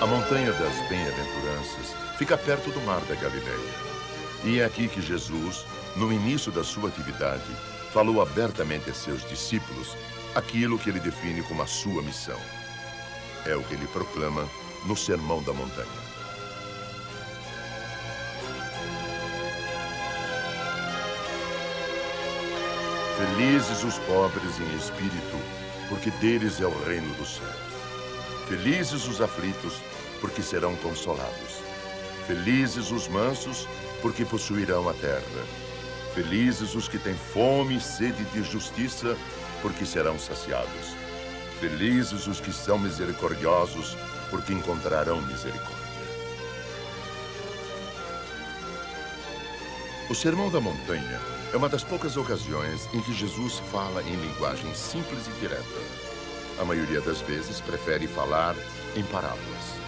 A montanha das bem-aventuranças fica perto do mar da Galileia. E é aqui que Jesus, no início da sua atividade, falou abertamente a seus discípulos aquilo que ele define como a sua missão. É o que ele proclama no Sermão da Montanha. Felizes os pobres em espírito, porque deles é o reino do céu. Felizes os aflitos, porque serão consolados. Felizes os mansos, porque possuirão a terra. Felizes os que têm fome e sede de justiça, porque serão saciados. Felizes os que são misericordiosos, porque encontrarão misericórdia. O Sermão da Montanha é uma das poucas ocasiões em que Jesus fala em linguagem simples e direta. A maioria das vezes prefere falar em parábolas.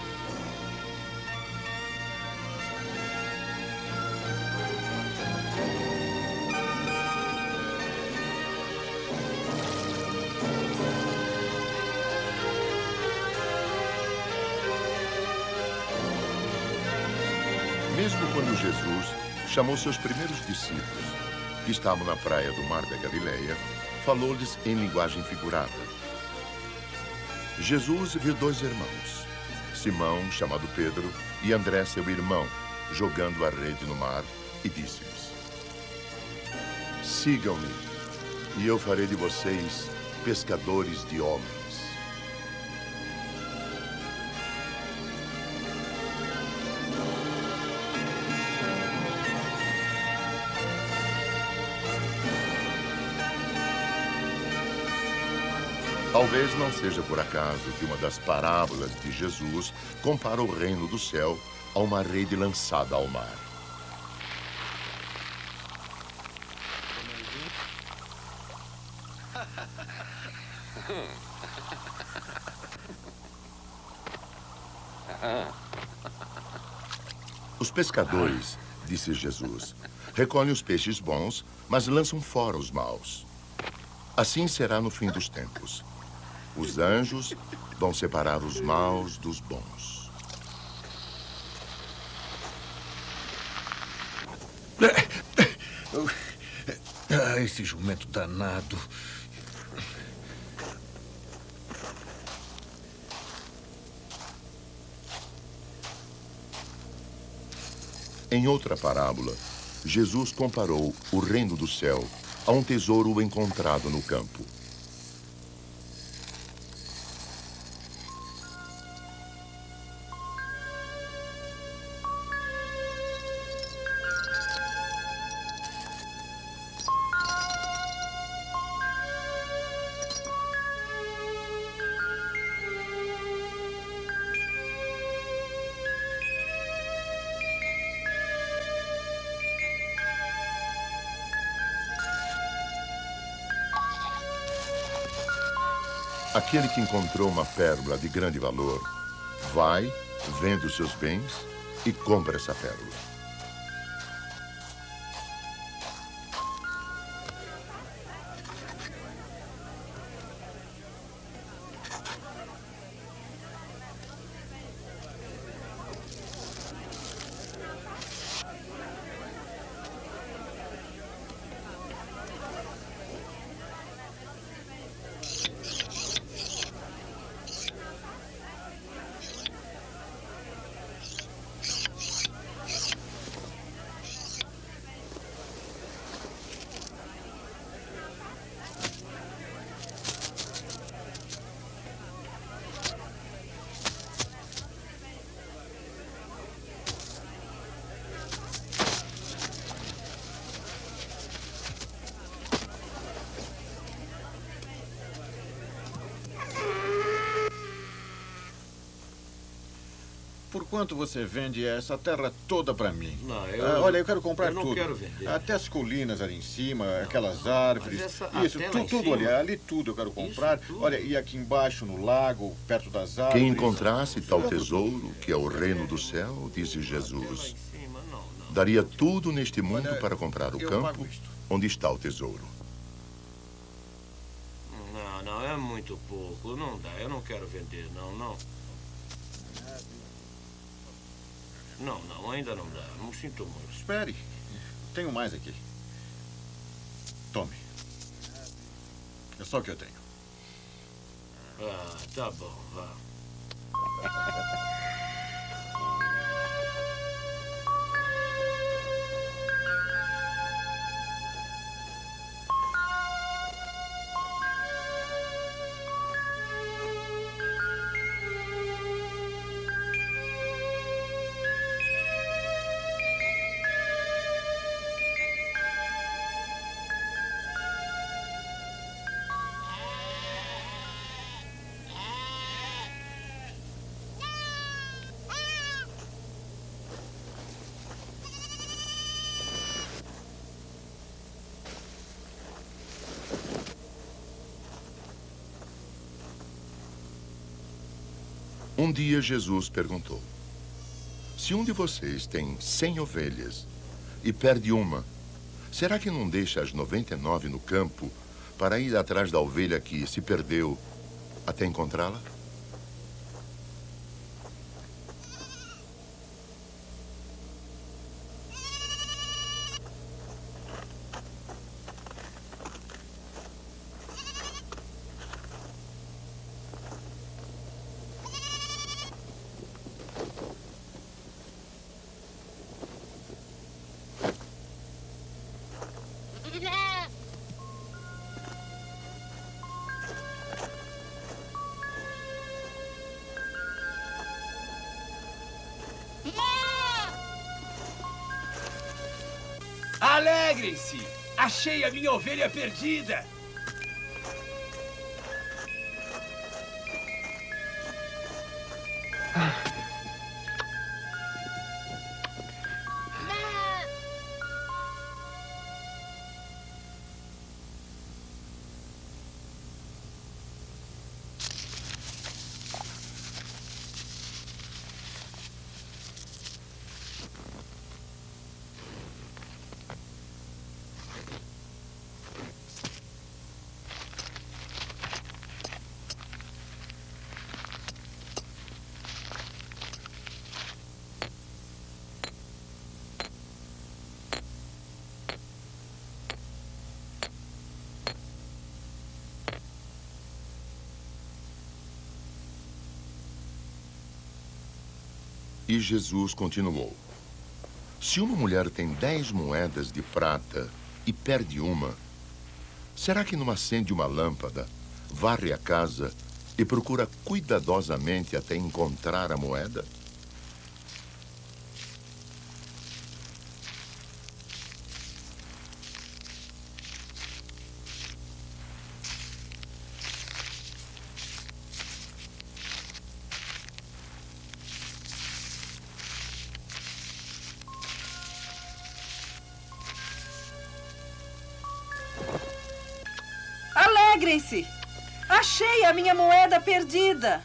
Mesmo quando Jesus chamou seus primeiros discípulos, que estavam na praia do Mar da Galileia, falou-lhes em linguagem figurada. Jesus viu dois irmãos, Simão, chamado Pedro, e André, seu irmão, jogando a rede no mar, e disse-lhes: Sigam-me, e eu farei de vocês pescadores de homens. Talvez não seja por acaso que uma das parábolas de Jesus compara o reino do céu a uma rede lançada ao mar. Os pescadores, disse Jesus, recolhem os peixes bons, mas lançam fora os maus. Assim será no fim dos tempos. Os anjos vão separar os maus dos bons. Esse jumento danado. Em outra parábola, Jesus comparou o reino do céu a um tesouro encontrado no campo. Aquele que encontrou uma pérola de grande valor, vai, vende os seus bens e compra essa pérola. Por quanto você vende essa terra toda para mim? Não, olha, eu quero comprar tudo. Eu não quero vender. Até as colinas ali em cima, aquelas árvores. Isso, tudo ali tudo eu quero comprar. Olha, e aqui embaixo no lago, perto das árvores. Quem encontrasse tal tesouro, que é o reino do céu, disse Jesus, daria tudo neste mundo para comprar o campo onde está o tesouro. Não, é muito pouco. Não dá, eu não quero vender, não. Não, não, ainda não dá. Não sinto muito. Espere. Tenho mais aqui. Tome. É só o que eu tenho. Ah, tá bom, vá. Um dia Jesus perguntou: se um de vocês tem 100 ovelhas e perde uma, será que não deixa as 99 no campo para ir atrás da ovelha que se perdeu até encontrá-la? Alegrem-se! Achei a minha ovelha perdida! E Jesus continuou: se uma mulher tem 10 moedas de prata e perde uma, será que não acende uma lâmpada, varre a casa e procura cuidadosamente até encontrar a moeda? Alegrem-se! Achei a minha moeda perdida!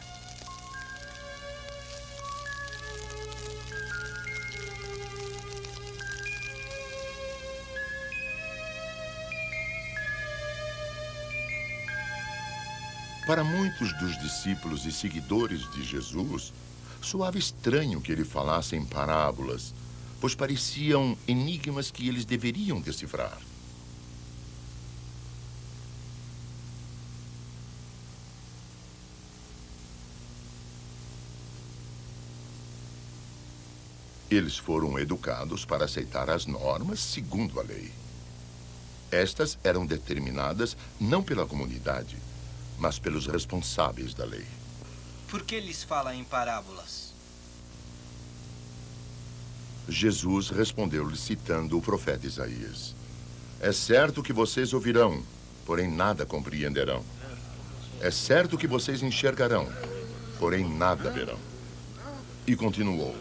Para muitos dos discípulos e seguidores de Jesus, soava estranho que ele falasse em parábolas, pois pareciam enigmas que eles deveriam decifrar. Eles foram educados para aceitar as normas segundo a lei. Estas eram determinadas não pela comunidade, mas pelos responsáveis da lei. Por que lhes fala em parábolas? Jesus respondeu-lhe citando o profeta Isaías: é certo que vocês ouvirão, porém nada compreenderão. É certo que vocês enxergarão, porém nada verão. E continuou: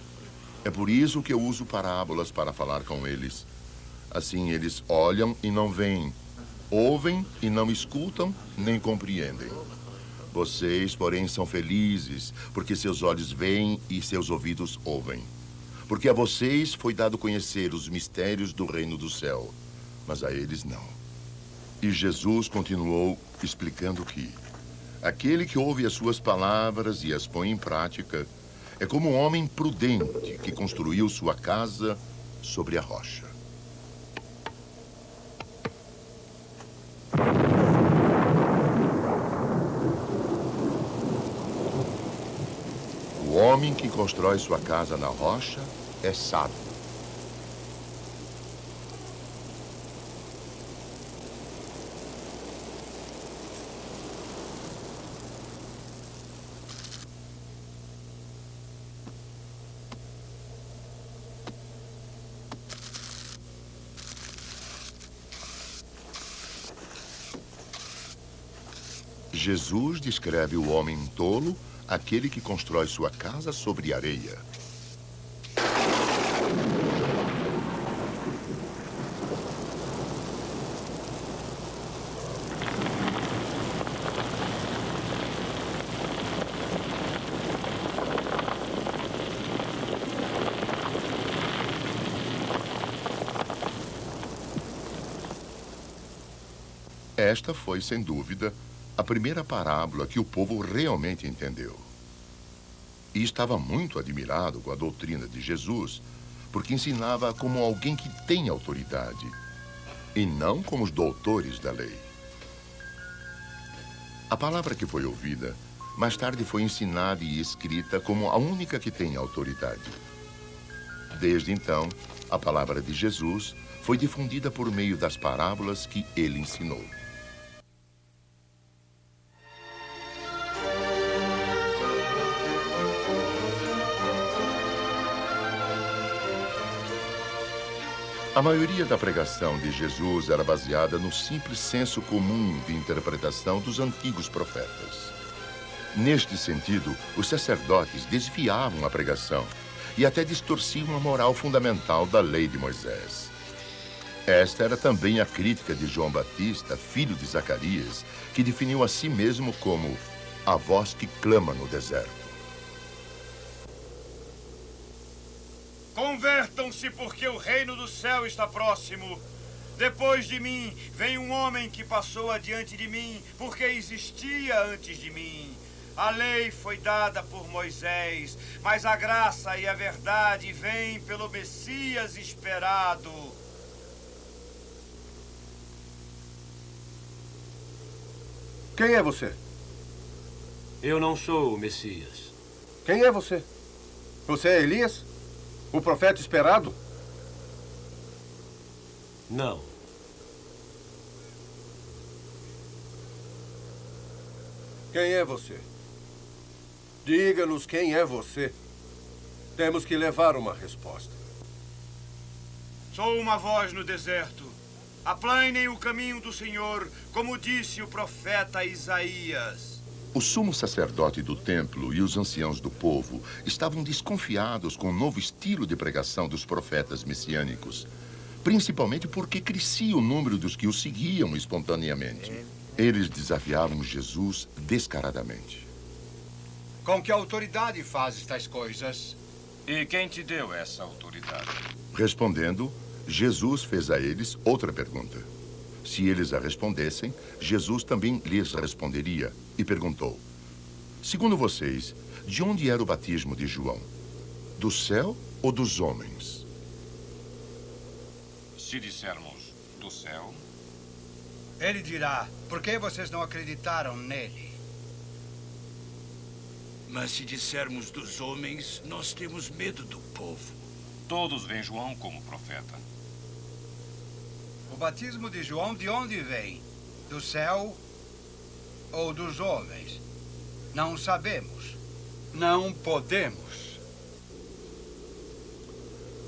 é por isso que eu uso parábolas para falar com eles. Assim eles olham e não veem, ouvem e não escutam, nem compreendem. Vocês, porém, são felizes, porque seus olhos veem e seus ouvidos ouvem. Porque a vocês foi dado conhecer os mistérios do reino do céu, mas a eles não. E Jesus continuou explicando que aquele que ouve as suas palavras e as põe em prática é como um homem prudente que construiu sua casa sobre a rocha. O homem que constrói sua casa na rocha é sábio. Jesus descreve o homem tolo, aquele que constrói sua casa sobre areia. Esta foi, sem dúvida, a primeira parábola que o povo realmente entendeu. E estava muito admirado com a doutrina de Jesus, porque ensinava como alguém que tem autoridade, e não como os doutores da lei. A palavra que foi ouvida, mais tarde foi ensinada e escrita como a única que tem autoridade. Desde então, a palavra de Jesus foi difundida por meio das parábolas que ele ensinou. A maioria da pregação de Jesus era baseada no simples senso comum de interpretação dos antigos profetas. Neste sentido, os sacerdotes desviavam a pregação e até distorciam a moral fundamental da lei de Moisés. Esta era também a crítica de João Batista, filho de Zacarias, que definiu a si mesmo como a voz que clama no deserto. Convertam-se, porque o reino do céu está próximo. Depois de mim, vem um homem que passou adiante de mim, porque existia antes de mim. A lei foi dada por Moisés, mas a graça e a verdade vêm pelo Messias esperado. Quem é você? Eu não sou o Messias. Quem é você? Você é Elias? O profeta esperado? Não. Quem é você? Diga-nos quem é você. Temos que levar uma resposta. Sou uma voz no deserto. Aplainem o caminho do Senhor, como disse o profeta Isaías. O sumo sacerdote do templo e os anciãos do povo estavam desconfiados com o novo estilo de pregação dos profetas messiânicos, principalmente porque crescia o número dos que o seguiam espontaneamente. Eles desafiavam Jesus descaradamente. Com que autoridade fazes tais coisas? E quem te deu essa autoridade? Respondendo, Jesus fez a eles outra pergunta. Se eles a respondessem, Jesus também lhes responderia e perguntou: segundo vocês, de onde era o batismo de João? Do céu ou dos homens? Se dissermos do céu, Ele dirá: por que vocês não acreditaram nele? Mas se dissermos dos homens, nós temos medo do povo. todos veem João como profeta. O batismo de João de onde vem? Do céu ou dos homens? Não sabemos. Não podemos.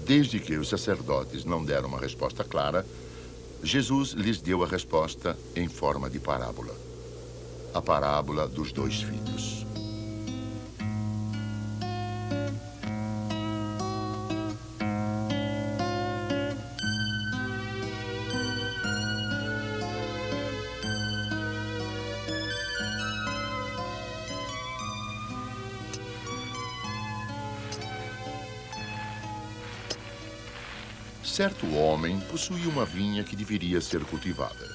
Desde que os sacerdotes não deram uma resposta clara, Jesus lhes deu a resposta em forma de parábola. A parábola dos dois filhos. Certo homem possuía uma vinha que deveria ser cultivada.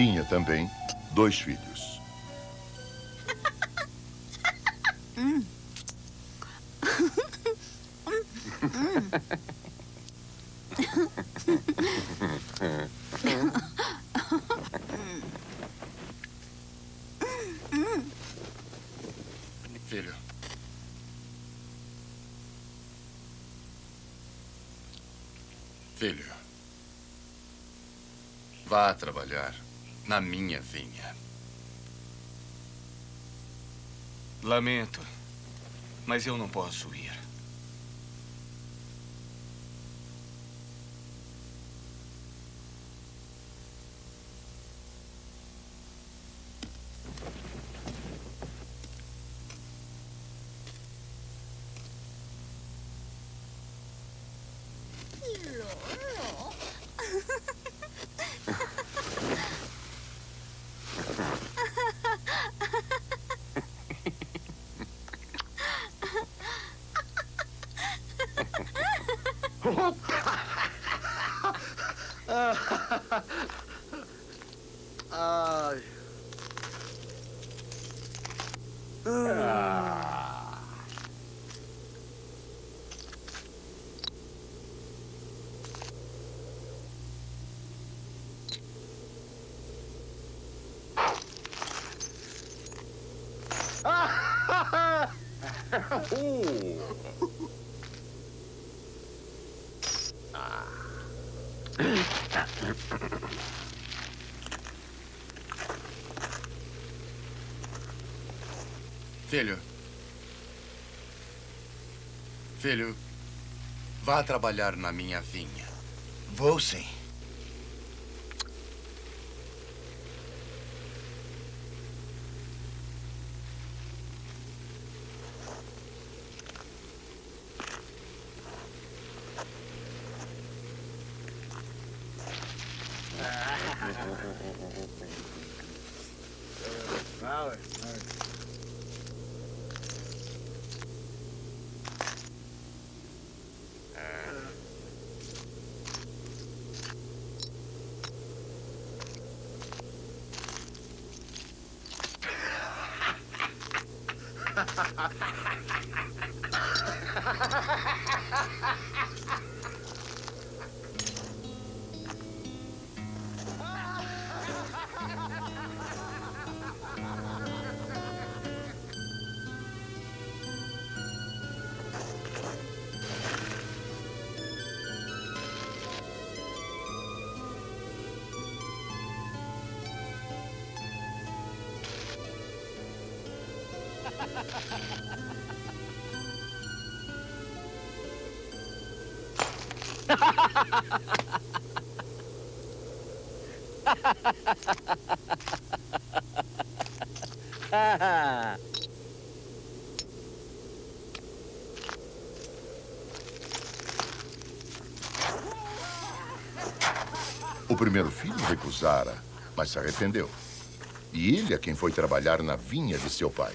tinha também 2 filhos. Filho. Filho. Vá trabalhar na minha vinha. Lamento, mas eu não posso ir. Ai. Filho. Filho, vá trabalhar na minha vinha. Vou sim. O primeiro filho recusara, mas se arrependeu. E ele é quem foi trabalhar na vinha de seu pai.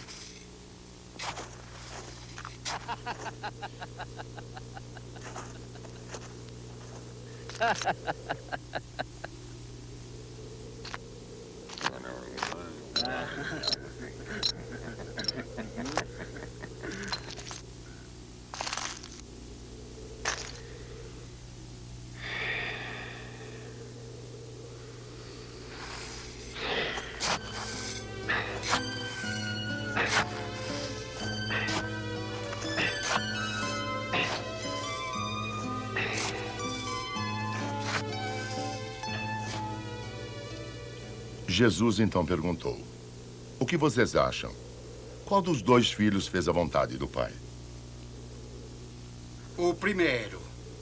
Jesus então perguntou: o que vocês acham? Qual dos 2 filhos fez a vontade do pai? O primeiro.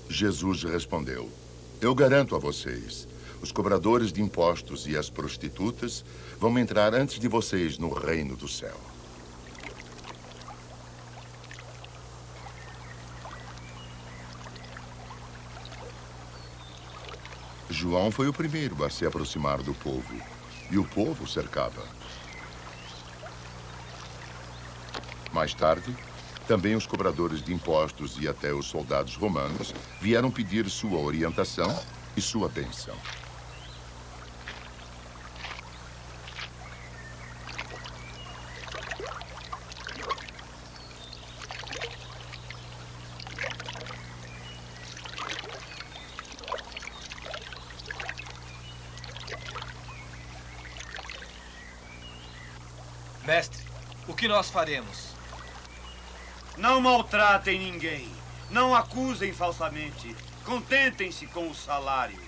Jesus respondeu: eu garanto a vocês, os cobradores de impostos e as prostitutas vão entrar antes de vocês no reino do céu. João foi o primeiro a se aproximar do povo, e o povo cercava. Mais tarde, também os cobradores de impostos e até os soldados romanos vieram pedir sua orientação e sua bênção. Mestre, o que nós faremos? Não maltratem ninguém. Não acusem falsamente. Contentem-se com o salário.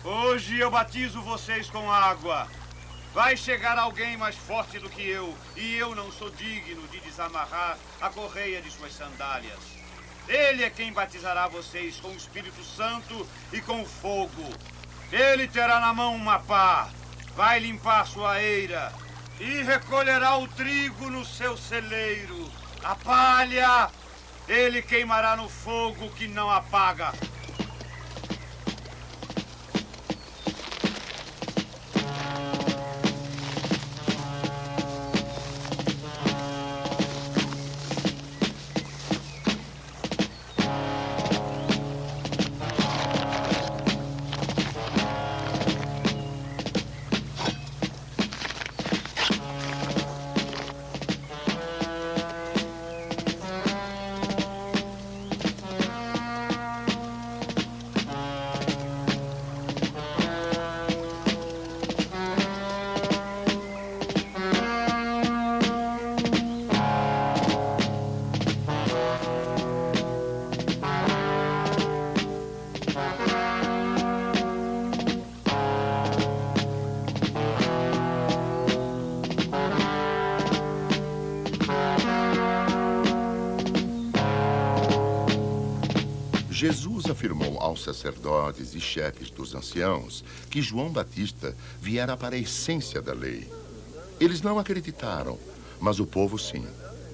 Hoje eu batizo vocês com água. Vai chegar alguém mais forte do que eu, e eu não sou digno de desamarrar a correia de suas sandálias. Ele é quem batizará vocês com o Espírito Santo e com fogo. Ele terá na mão uma pá, vai limpar sua eira e recolherá o trigo no seu celeiro. A palha ele queimará no fogo que não apaga. Jesus afirmou aos sacerdotes e chefes dos anciãos que João Batista viera para a essência da lei. Eles não acreditaram, mas o povo sim.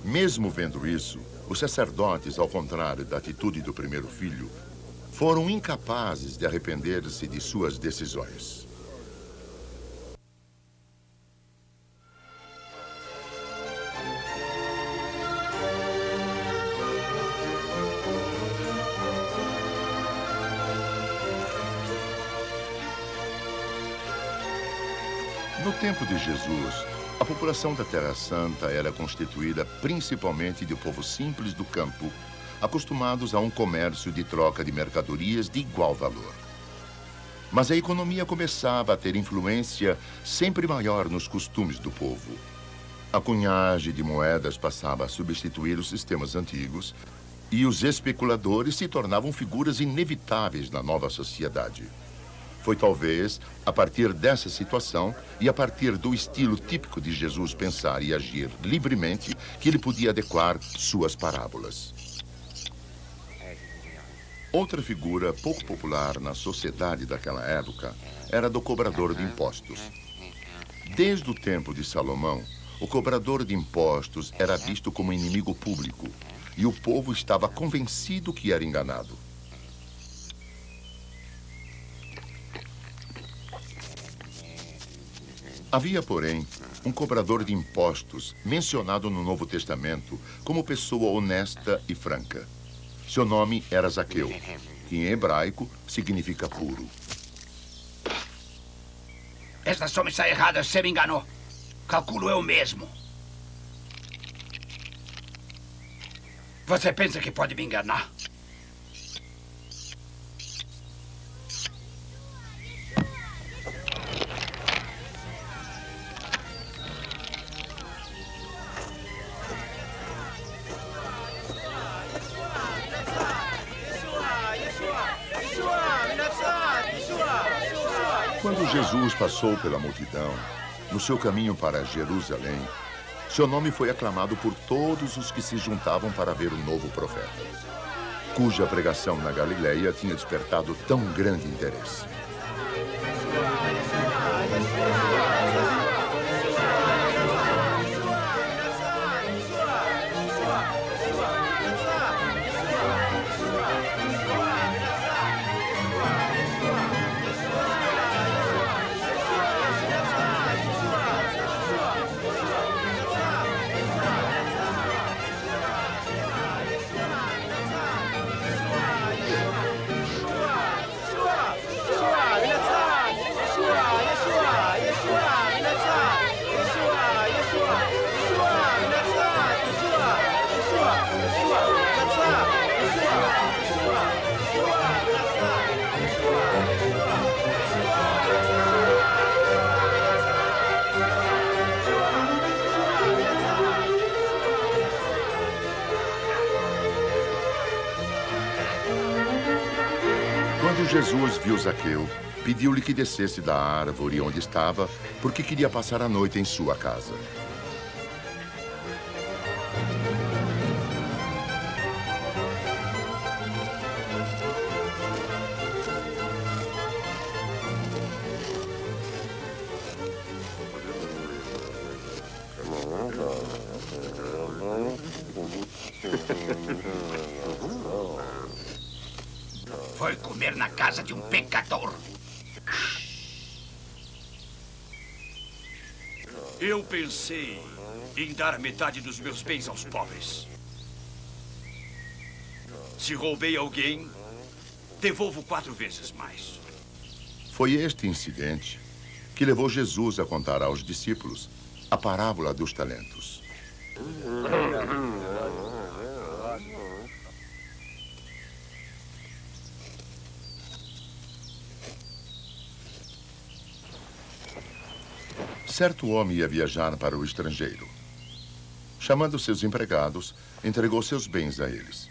Mesmo vendo isso, os sacerdotes, ao contrário da atitude do primeiro filho, foram incapazes de arrepender-se de suas decisões. No tempo de Jesus, a população da Terra Santa era constituída principalmente de povo simples do campo, acostumados a um comércio de troca de mercadorias de igual valor. Mas a economia começava a ter influência sempre maior nos costumes do povo. A cunhagem de moedas passava a substituir os sistemas antigos e os especuladores se tornavam figuras inevitáveis na nova sociedade. Foi talvez a partir dessa situação e a partir do estilo típico de Jesus pensar e agir livremente que ele podia adequar suas parábolas. Outra figura pouco popular na sociedade daquela época era a do cobrador de impostos. Desde o tempo de Salomão, o cobrador de impostos era visto como inimigo público e o povo estava convencido que era enganado. Havia, porém, um cobrador de impostos mencionado no Novo Testamento como pessoa honesta e franca. Seu nome era Zaqueu, que em hebraico significa puro. Esta soma está errada, você me enganou. Calculo eu mesmo. Você pensa que pode me enganar? Quando Jesus passou pela multidão, no seu caminho para Jerusalém, seu nome foi aclamado por todos os que se juntavam para ver o novo profeta, cuja pregação na Galileia tinha despertado tão grande interesse. Yeshua! Jesus viu Zaqueu, pediu-lhe que descesse da árvore onde estava, porque queria passar a noite em sua casa. Foi comer na casa de um pecador. Eu pensei em dar metade dos meus bens aos pobres. Se roubei alguém, devolvo 4 vezes mais. Foi este incidente que levou Jesus a contar aos discípulos a parábola dos talentos. Certo homem ia viajar para o estrangeiro. Chamando seus empregados, entregou seus bens a eles.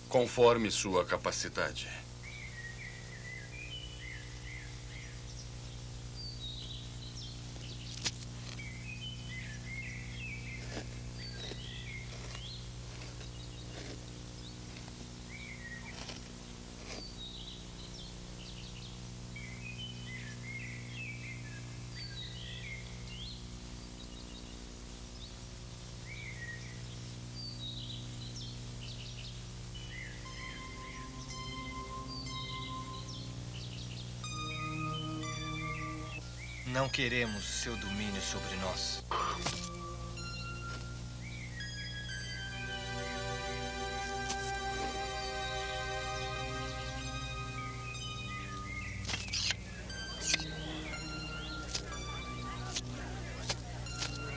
Conforme sua capacidade. Não queremos seu domínio sobre nós.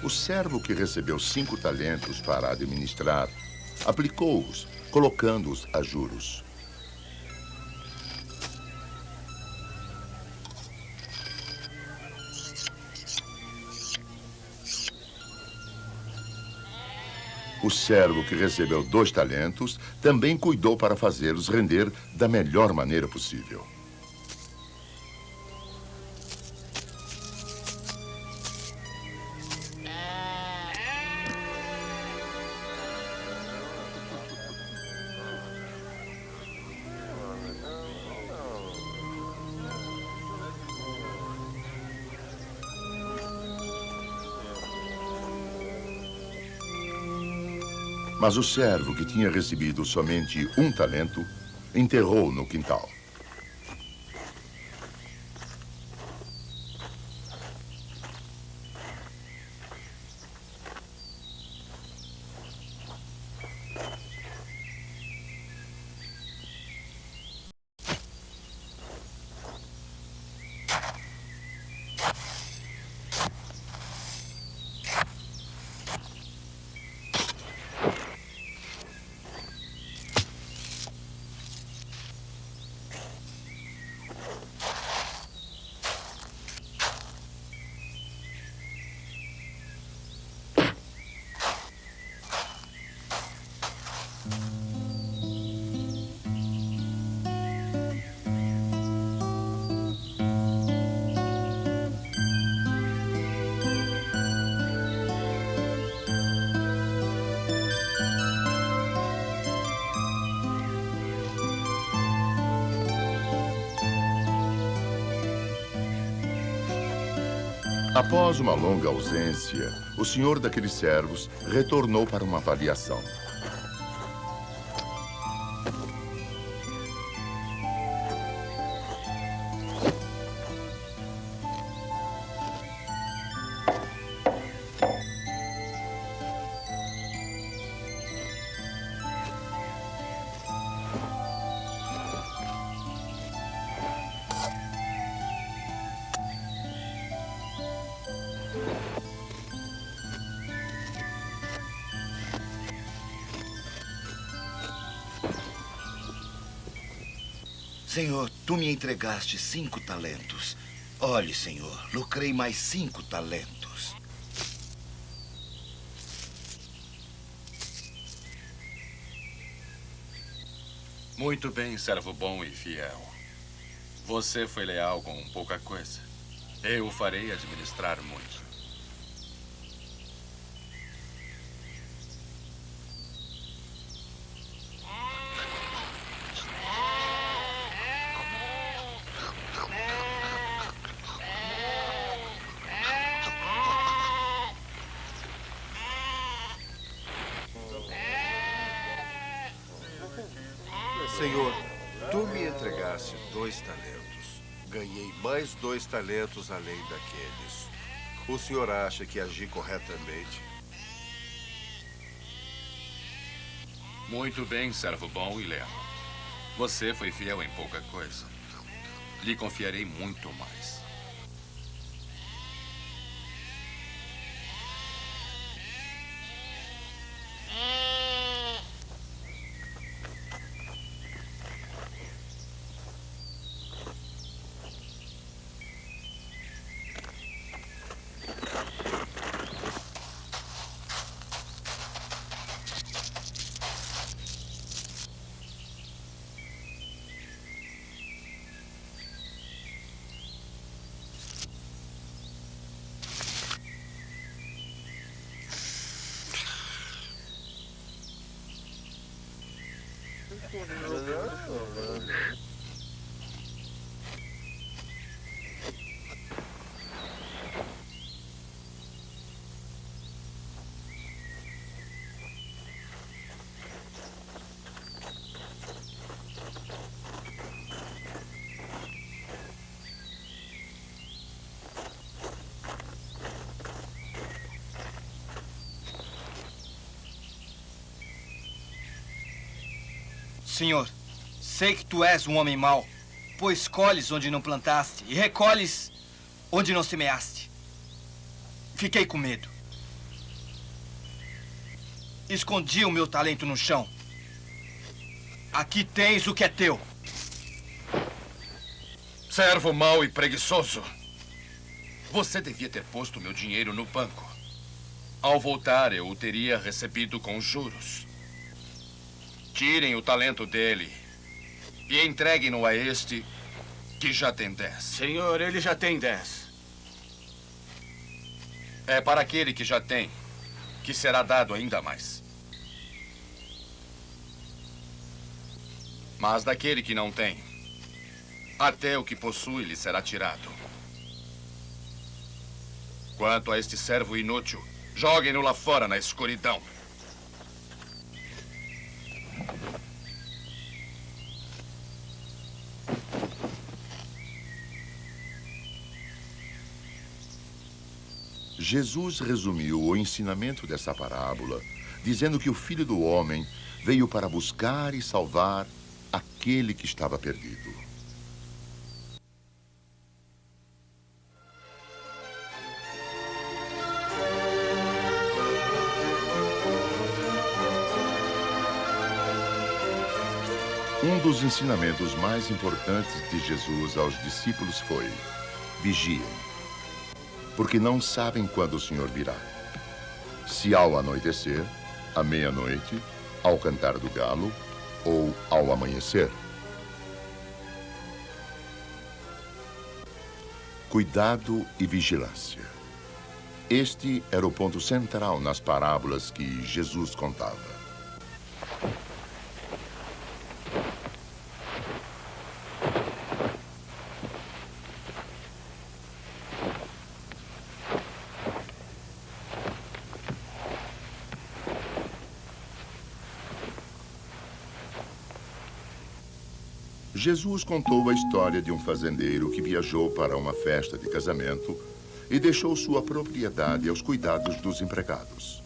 O servo que recebeu 5 talentos para administrar, aplicou-os, colocando-os a juros. O servo que recebeu 2 talentos também cuidou para fazê-los render da melhor maneira possível. Mas o servo que tinha recebido somente 1 talento, enterrou no quintal. Após uma longa ausência, o senhor daqueles servos retornou para uma avaliação. Senhor, tu me entregaste 5 talentos. Olhe, Senhor, lucrei mais 5 talentos. Muito bem, servo bom e fiel. Você foi leal com pouca coisa. Eu o farei administrar muito. Senhor, tu me entregaste 2 talentos. Ganhei mais 2 talentos além daqueles. O senhor acha que agi corretamente? Muito bem, servo bom e leal. Você foi fiel em pouca coisa. Lhe confiarei muito mais. Senhor, sei que tu és um homem mau, pois colhes onde não plantaste e recolhes onde não semeaste. Fiquei com medo. Escondi o meu talento no chão. Aqui tens o que é teu. Servo mau e preguiçoso. Você devia ter posto meu dinheiro no banco. Ao voltar, eu o teria recebido com juros. Tirem o talento dele e entreguem-no a este que já tem 10. Senhor, ele já tem 10. É para aquele que já tem que será dado ainda mais. Mas daquele que não tem, até o que possui lhe será tirado. Quanto a este servo inútil, joguem-no lá fora na escuridão. Jesus resumiu o ensinamento dessa parábola, dizendo que o Filho do Homem veio para buscar e salvar aquele que estava perdido. Um dos ensinamentos mais importantes de Jesus aos discípulos foi: vigiem, porque não sabem quando o Senhor virá. Se ao anoitecer, à meia-noite, ao cantar do galo ou ao amanhecer. Cuidado e vigilância. Este era o ponto central nas parábolas que Jesus contava. Jesus contou a história de um fazendeiro que viajou para uma festa de casamento e deixou sua propriedade aos cuidados dos empregados.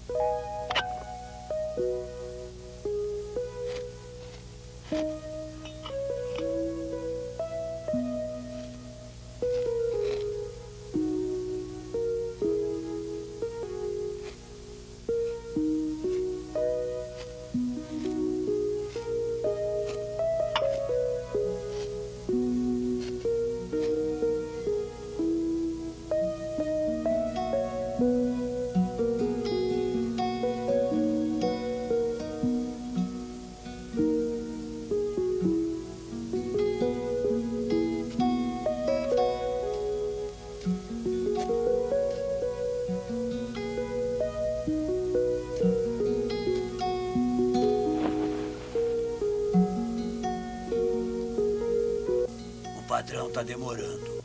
ladrão tá demorando.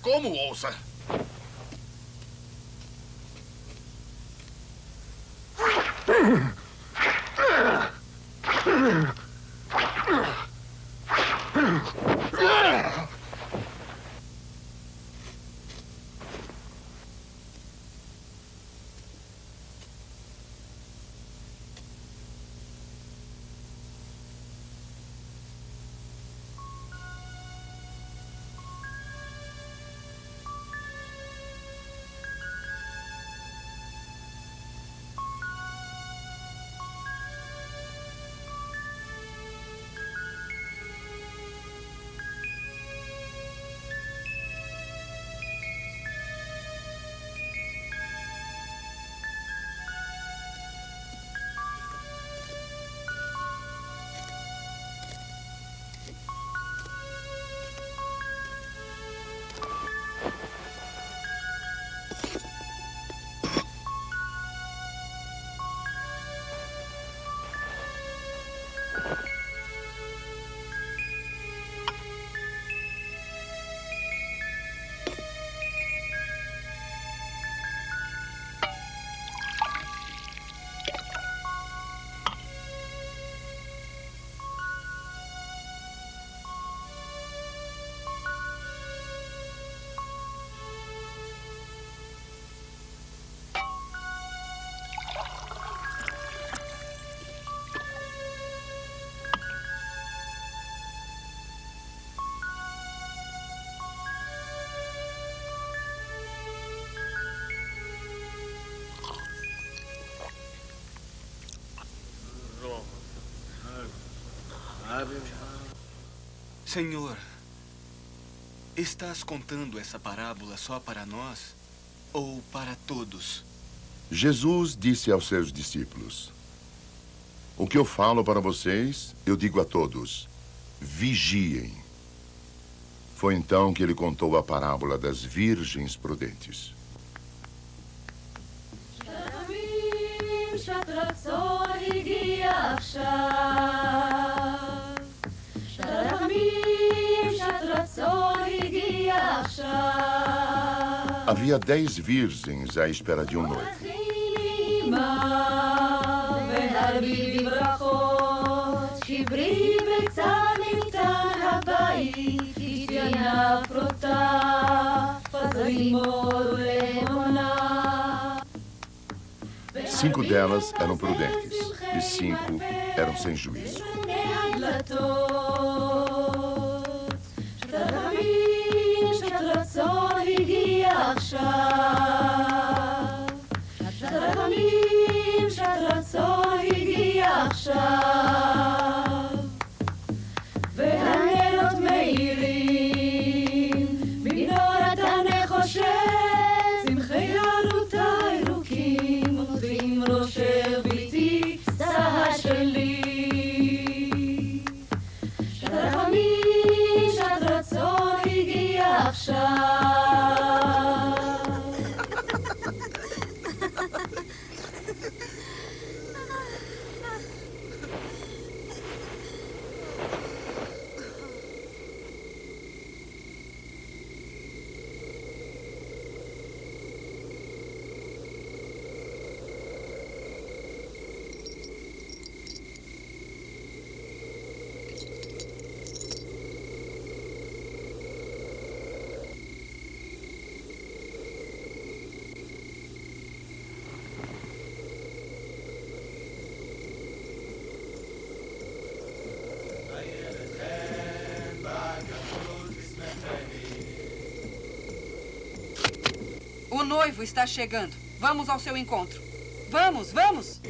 Como ousa? Senhor, estás contando essa parábola só para nós ou para todos? Jesus disse aos seus discípulos: o que eu falo para vocês, eu digo a todos: vigiem. Foi então que ele contou a parábola das virgens prudentes. Havia 10 virgens à espera de um noivo. Cinco delas eram prudentes e 5 eram sem juízo. O noivo está chegando. Vamos ao seu encontro. Vamos, vamos!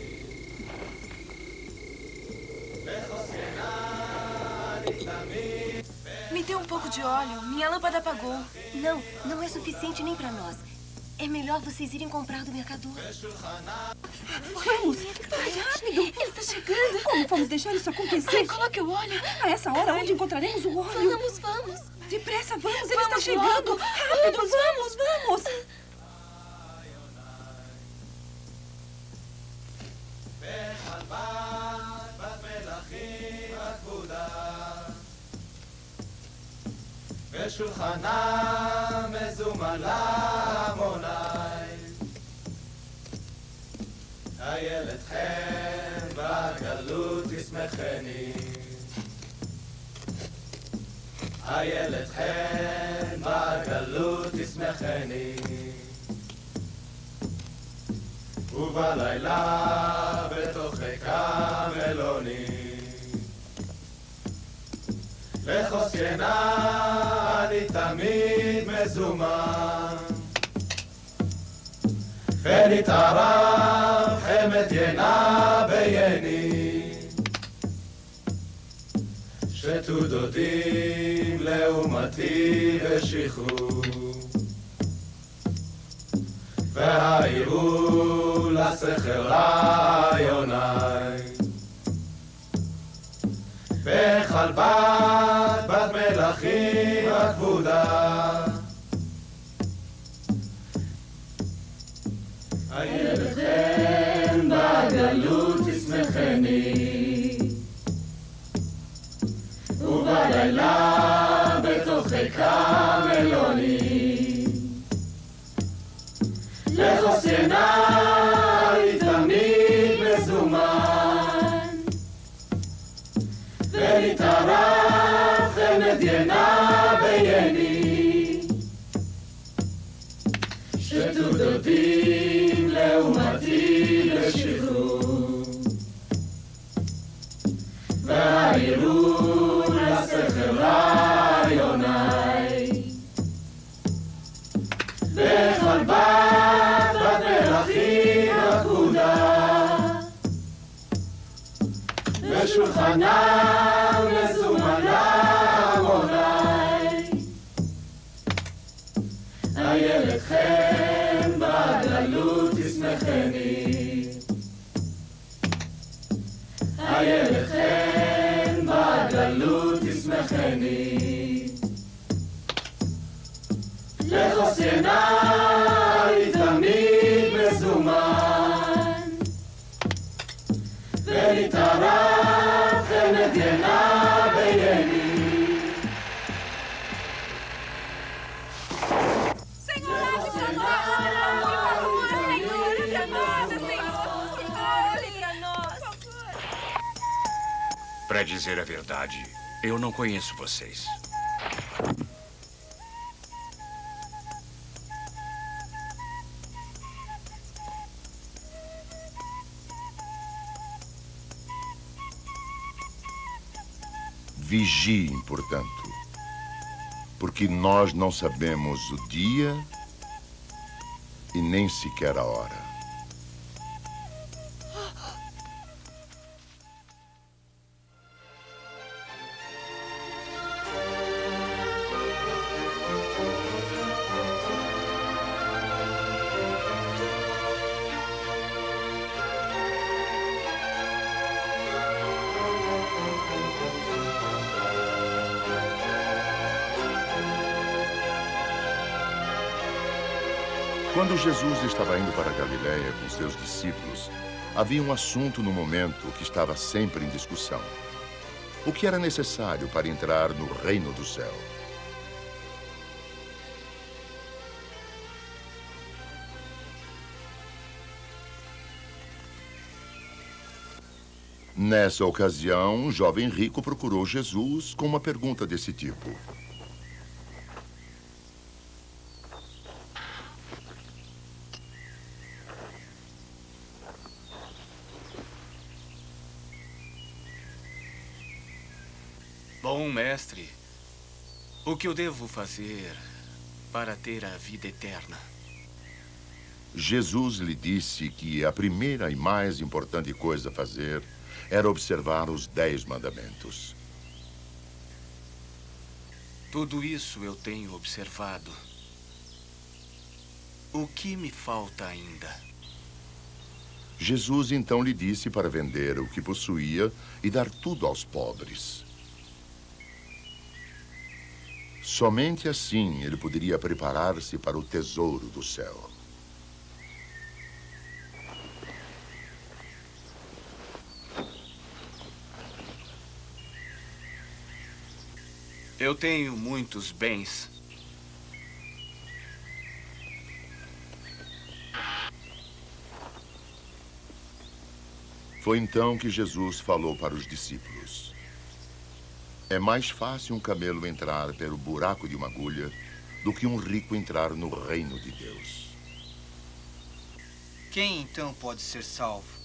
Me dê um pouco de óleo. Minha lâmpada apagou. Não, não é suficiente nem para nós. É melhor vocês irem comprar do mercador. Vamos! Vai rápido! Ele está chegando! Como vamos deixar isso acontecer? Ai, coloque o óleo! A essa hora, onde encontraremos o óleo? Vamos, vamos! Depressa, vamos! Ele Vamos está chegando! logo. Rápido, vamos, vamos! ושולחנה מזומן להמוני הילד חן בגלות תשמחני הילד חן בגלות תשמחני ובלילה בתוכי כמלוני לחוסקנה אני תמיד מזומן ונתערב חמת ינה בייני שתו דודים לעומתי ושיחו והעירו לשכל רעיוני בחלבת בת מלכים הכבודה הילד חן בגלות תשמחני ובלילה בתוכי כמלוני לחוסקנה אני תמיד מזומן ונתערב חמד ינה בייני שתו דודים לעומתי לשחרור והעירו לשכל רעיוני בחלבת בת מלכים הכבודה ושולחנה מזומן להמוני הילד חן בגלות תשמחני הילד חן בגלות תשמחני לחוסקנה אני תמיד מזומן ונתערב חמד ינה בייני Pra dizer a verdade, eu não conheço vocês. Vigiem, portanto, porque nós não sabemos o dia e nem sequer a hora. Quando Jesus estava indo para a Galiléia com seus discípulos, havia um assunto no momento que estava sempre em discussão. O que era necessário para entrar no reino do céu? Nessa ocasião, um jovem rico procurou Jesus com uma pergunta desse tipo. Bom mestre, o que eu devo fazer para ter a vida eterna? Jesus lhe disse que a primeira e mais importante coisa a fazer era observar os 10 mandamentos. Tudo isso eu tenho observado. O que me falta ainda? Jesus então lhe disse para vender o que possuía e dar tudo aos pobres. Somente assim ele poderia preparar-se para o tesouro do céu. Eu tenho muitos bens. Foi então que Jesus falou para os discípulos: é mais fácil um camelo entrar pelo buraco de uma agulha do que um rico entrar no reino de Deus. Quem então pode ser salvo?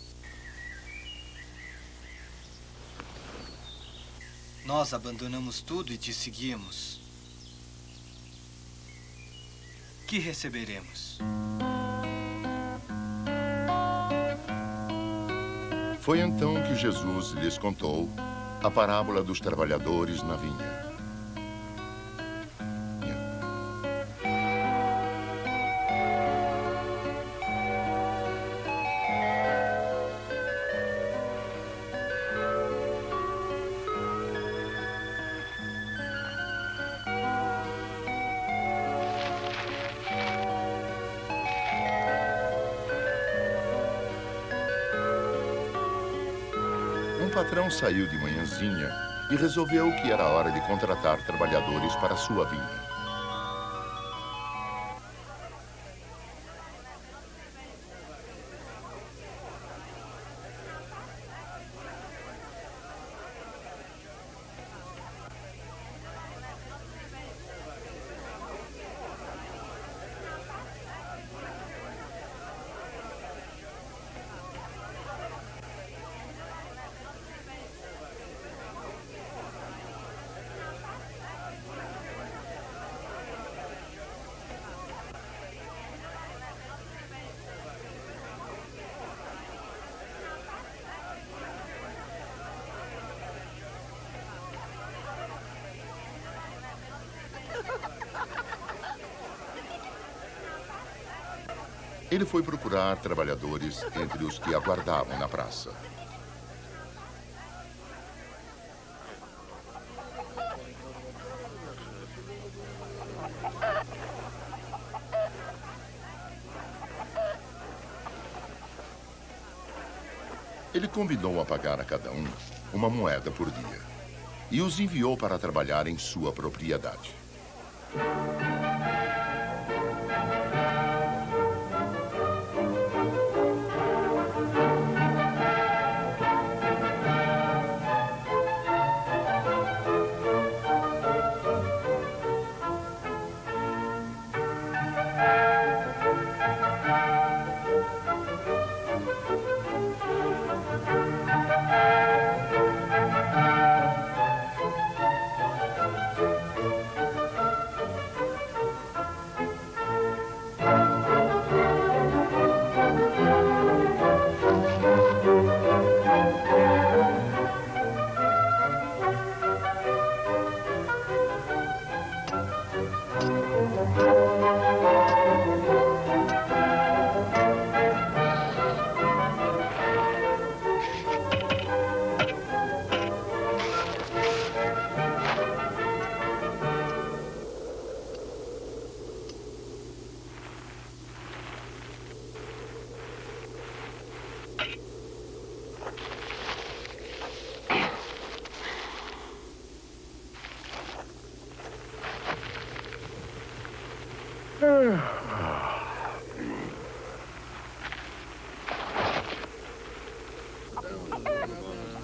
Nós abandonamos tudo e te seguimos. Que receberemos? Foi então que Jesus lhes contou a parábola dos trabalhadores na vinha. Um patrão saiu de manhãzinha e resolveu que era hora de contratar trabalhadores para a sua vinha. Ele foi procurar trabalhadores entre os que aguardavam na praça. Ele combinou a pagar a cada um uma moeda por dia e os enviou para trabalhar em sua propriedade.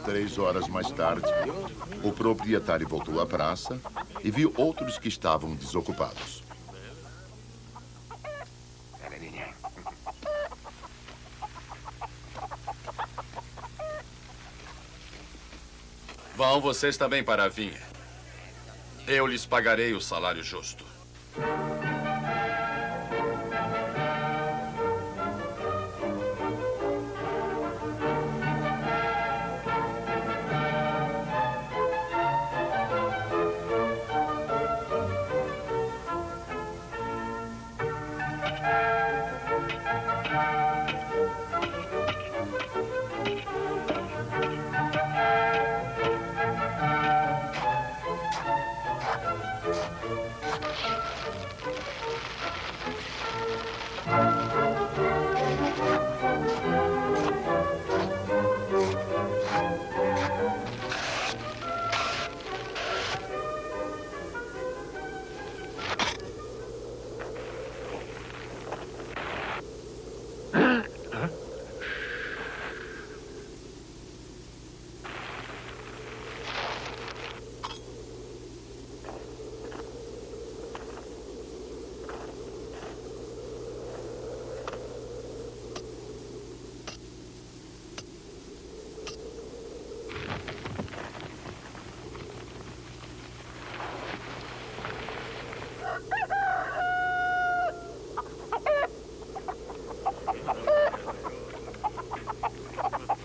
Três horas mais tarde, o proprietário voltou à praça e viu outros que estavam desocupados. Vão vocês também para a vinha. Eu lhes pagarei o salário justo.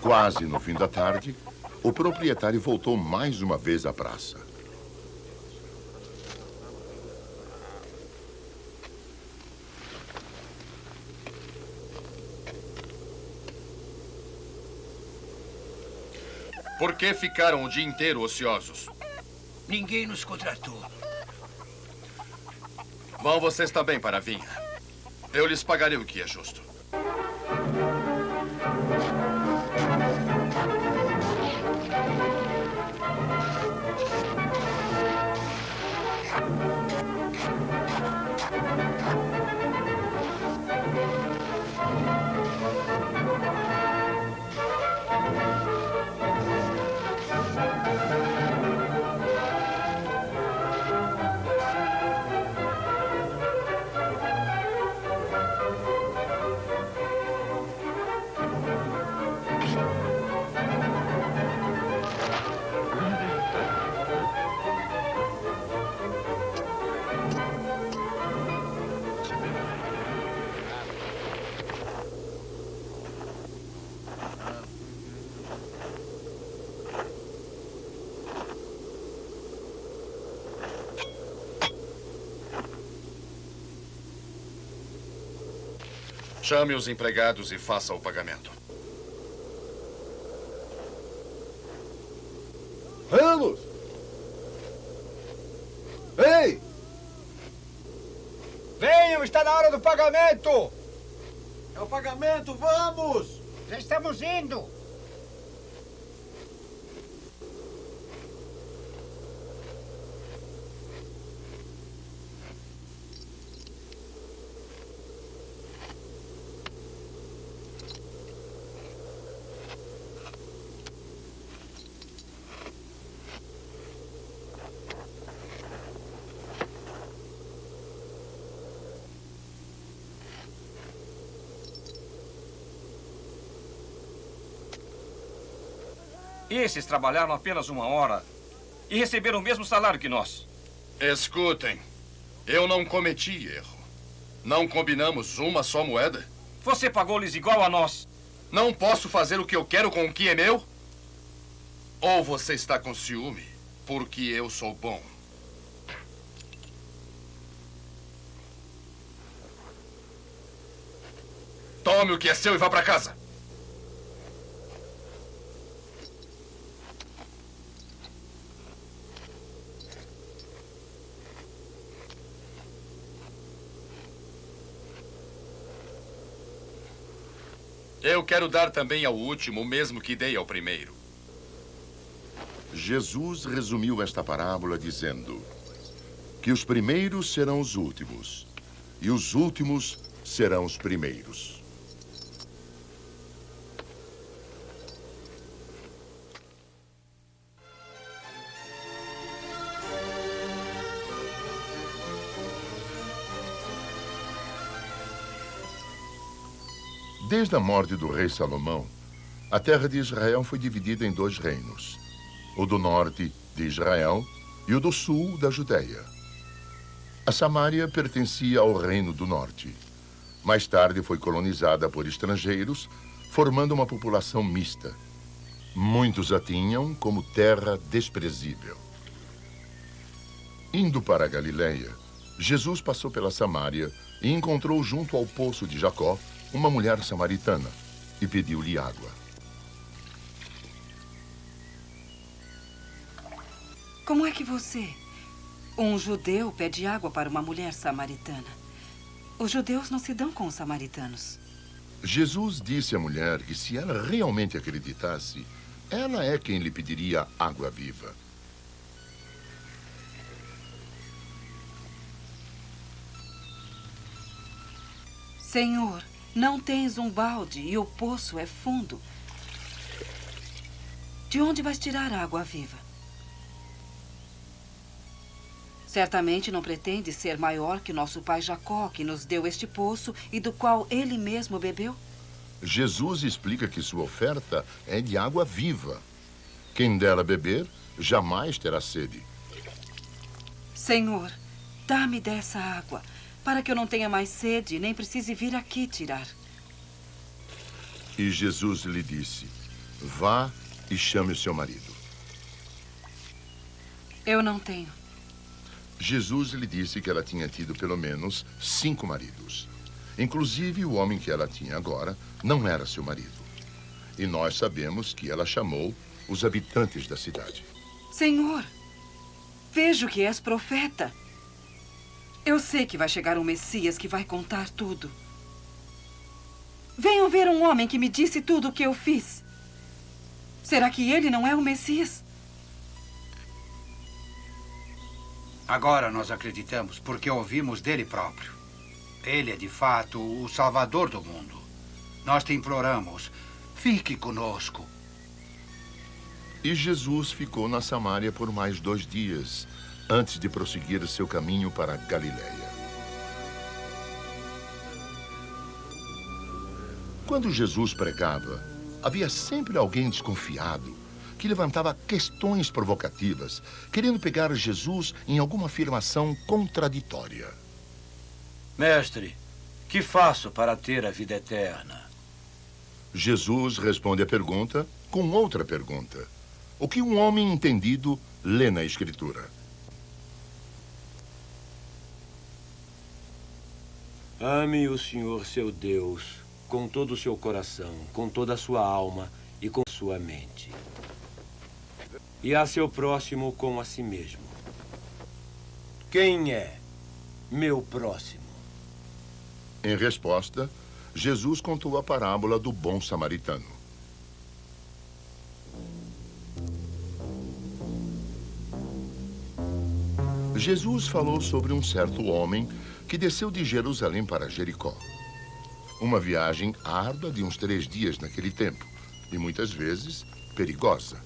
Quase no fim da tarde, o proprietário voltou mais uma vez à praça. Por que ficaram o dia inteiro ociosos? Ninguém nos contratou. Vão vocês também para a vinha. Eu lhes pagarei o que é justo. Chame os empregados e faça o pagamento. Vamos! Ei! Venham, está na hora do pagamento! É o pagamento, vamos! Já estamos indo. Esses trabalharam apenas 1 hora e receberam o mesmo salário que nós. Escutem, eu não cometi erro. Não combinamos uma só moeda? Você pagou-lhes igual a nós. Não posso fazer o que eu quero com o que é meu? Ou você está com ciúme porque eu sou bom? Tome o que é seu e vá para casa. Eu quero dar também ao último o mesmo que dei ao primeiro. Jesus resumiu esta parábola dizendo que os primeiros serão os últimos e os últimos serão os primeiros. Desde a morte do rei Salomão, a terra de Israel foi dividida em 2 reinos, o do norte de Israel e o do sul da Judéia. A Samária pertencia ao reino do norte. Mais tarde foi colonizada por estrangeiros, formando uma população mista. Muitos a tinham como terra desprezível. Indo para a Galileia, Jesus passou pela Samária e encontrou junto ao poço de Jacó uma mulher samaritana e pediu-lhe água. Como é que você, um judeu, pede água para uma mulher samaritana? Os judeus não se dão com os samaritanos. Jesus disse à mulher que se ela realmente acreditasse, ela é quem lhe pediria água viva. Senhor, não tens um balde e o poço é fundo. De onde vais tirar a água viva? Certamente não pretendes ser maior que nosso pai Jacó, que nos deu este poço e do qual ele mesmo bebeu? Jesus explica que sua oferta é de água viva. Quem dela beber, jamais terá sede. Senhor, Dá-me dessa água, para que eu não tenha mais sede, nem precise vir aqui tirar. E Jesus lhe disse: vá e chame o seu marido. Eu não tenho. Jesus lhe disse que ela tinha tido pelo menos 5 maridos. Inclusive, o homem que ela tinha agora não era seu marido. E nós sabemos que ela chamou os habitantes da cidade. Senhor, vejo que és profeta. Eu sei que vai chegar um Messias que vai contar tudo. Venham ver um homem que me disse tudo o que eu fiz. Será que ele não é o Messias? Agora nós acreditamos porque ouvimos dele próprio. Ele é, de fato, o Salvador do mundo. Nós te imploramos, fique conosco. E Jesus ficou na Samária por mais 2 dias, antes de prosseguir seu caminho para Galiléia. Quando Jesus pregava, havia sempre alguém desconfiado que levantava questões provocativas, querendo pegar Jesus em alguma afirmação contraditória. Mestre, que faço para ter a vida eterna? Jesus responde a pergunta com outra pergunta. O que um homem entendido lê na Escritura? Ame o Senhor seu Deus com todo o seu coração, com toda a sua alma e com sua mente. E a seu próximo como a si mesmo. Quem é meu próximo? Em resposta, Jesus contou a parábola do bom samaritano. Jesus falou sobre um certo homem que desceu de Jerusalém para Jericó. Uma viagem árdua de uns 3 dias naquele tempo, e muitas vezes perigosa.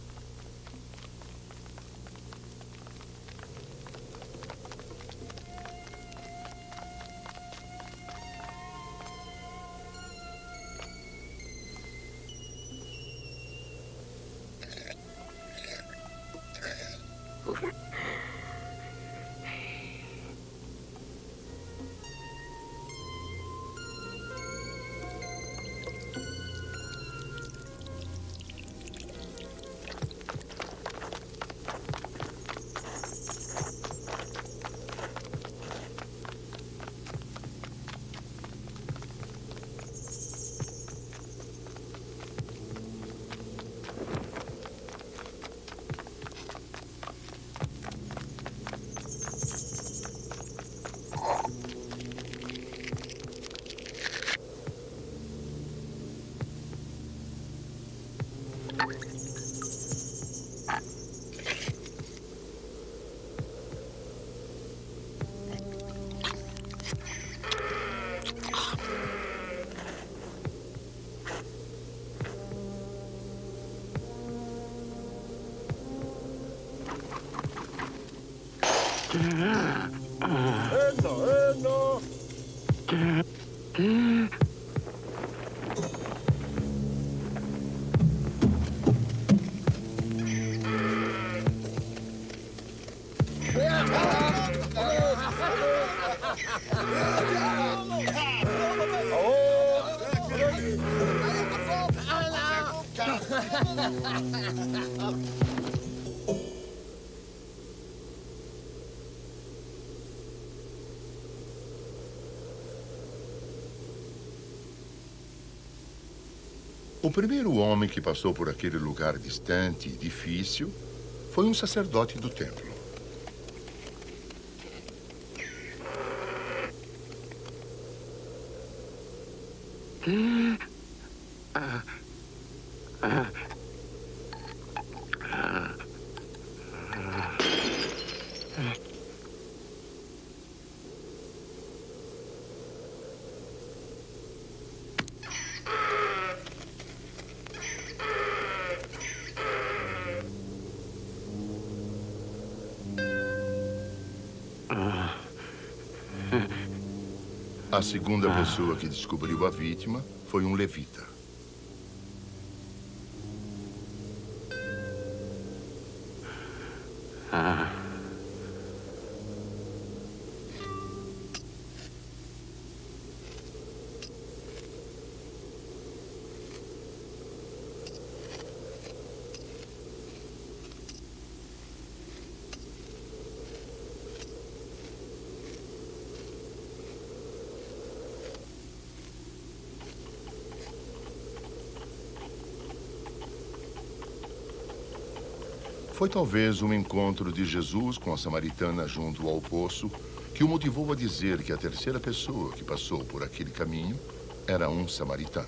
O primeiro homem que passou por aquele lugar distante e difícil foi um sacerdote do templo. A segunda pessoa que descobriu a vítima foi um levita. Foi talvez um encontro de Jesus com a samaritana junto ao poço que o motivou a dizer que a terceira pessoa que passou por aquele caminho era um samaritano.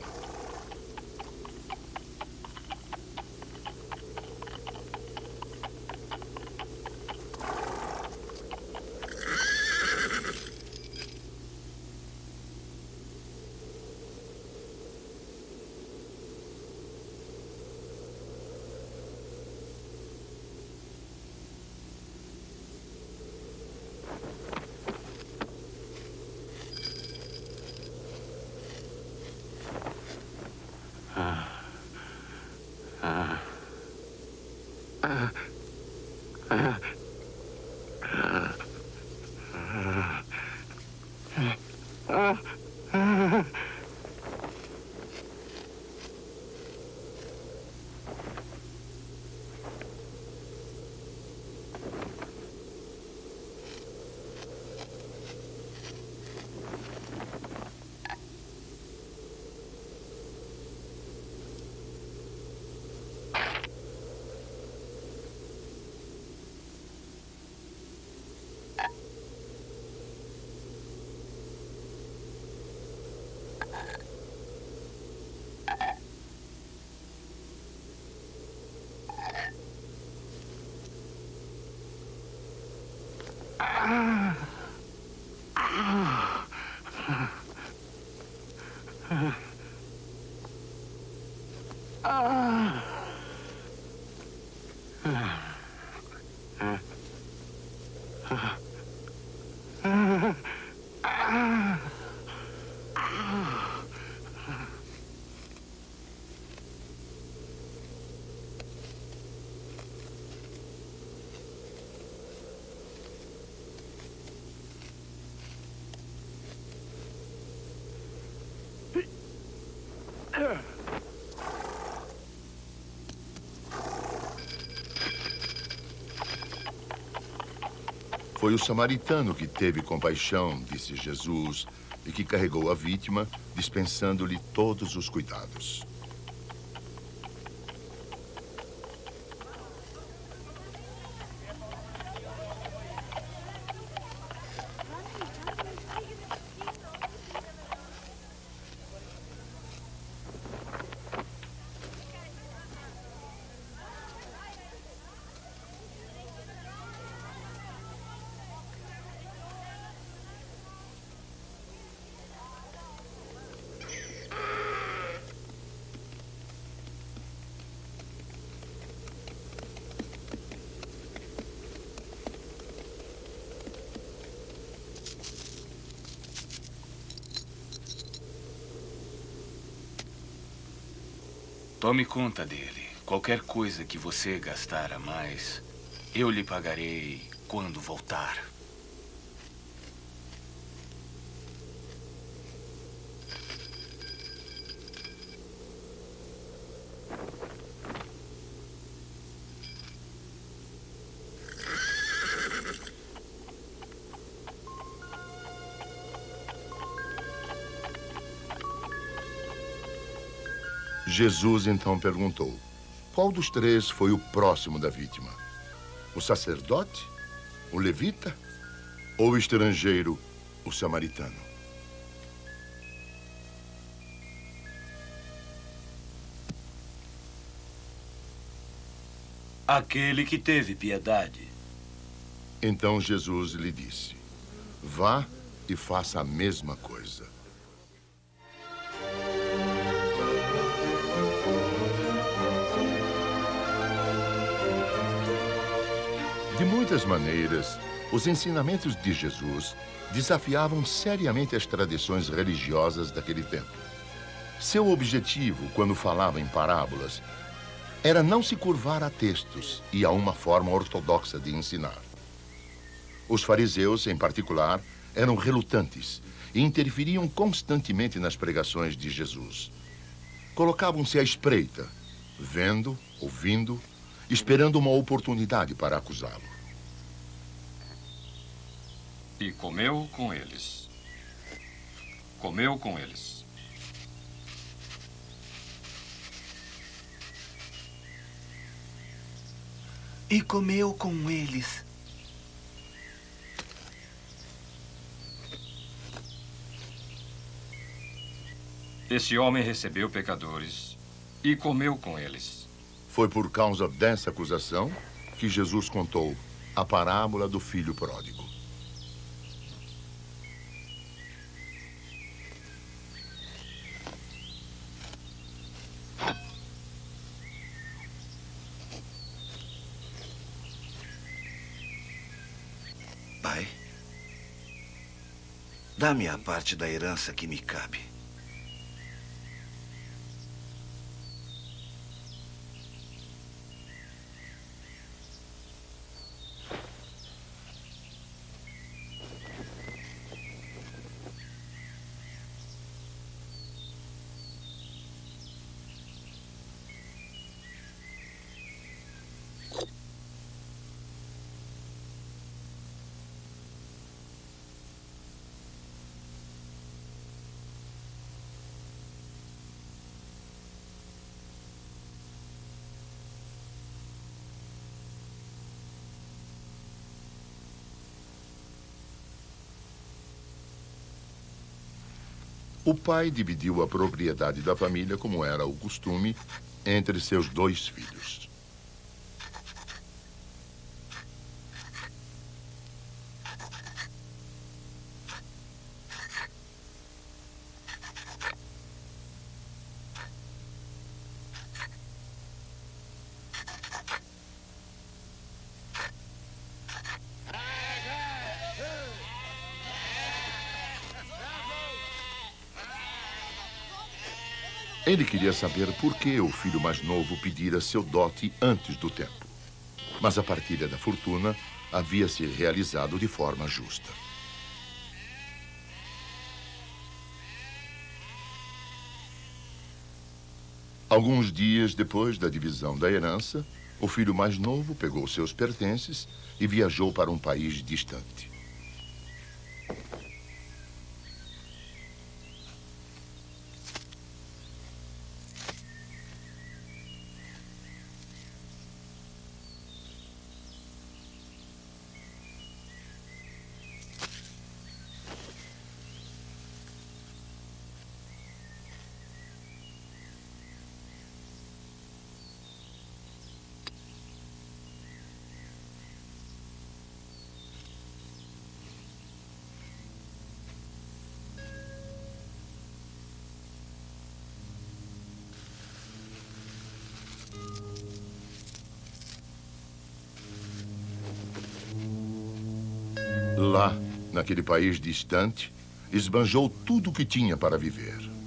Foi o samaritano que teve compaixão, disse Jesus, e que carregou a vítima, dispensando-lhe todos os cuidados. Tome conta dele. Qualquer coisa que você gastar a mais, eu lhe pagarei quando voltar. Jesus então perguntou: qual dos três foi o próximo da vítima? O sacerdote? O levita? Ou o estrangeiro, o samaritano? Aquele que teve piedade. Então Jesus lhe disse: vá e faça a mesma coisa. De muitas maneiras, os ensinamentos de Jesus desafiavam seriamente as tradições religiosas daquele tempo. Seu objetivo, quando falava em parábolas, era não se curvar a textos e a uma forma ortodoxa de ensinar. Os fariseus, em particular, eram relutantes e interferiam constantemente nas pregações de Jesus. Colocavam-se à espreita, vendo, ouvindo, esperando uma oportunidade para acusá-lo. E comeu com eles. Comeu com eles. e comeu com eles. Esse homem recebeu pecadores e comeu com eles. Foi por causa dessa acusação que Jesus contou a parábola do filho pródigo. Pai, dá-me a parte da herança que me cabe. O pai dividiu a propriedade da família, como era o costume, entre seus 2 filhos. Ele queria saber por que o filho mais novo pedira seu dote antes do tempo. Mas a partilha da fortuna havia se realizado de forma justa. Alguns dias depois da divisão da herança, o filho mais novo pegou seus pertences e viajou para um país distante. Lá, naquele país distante, esbanjou tudo o que tinha para viver.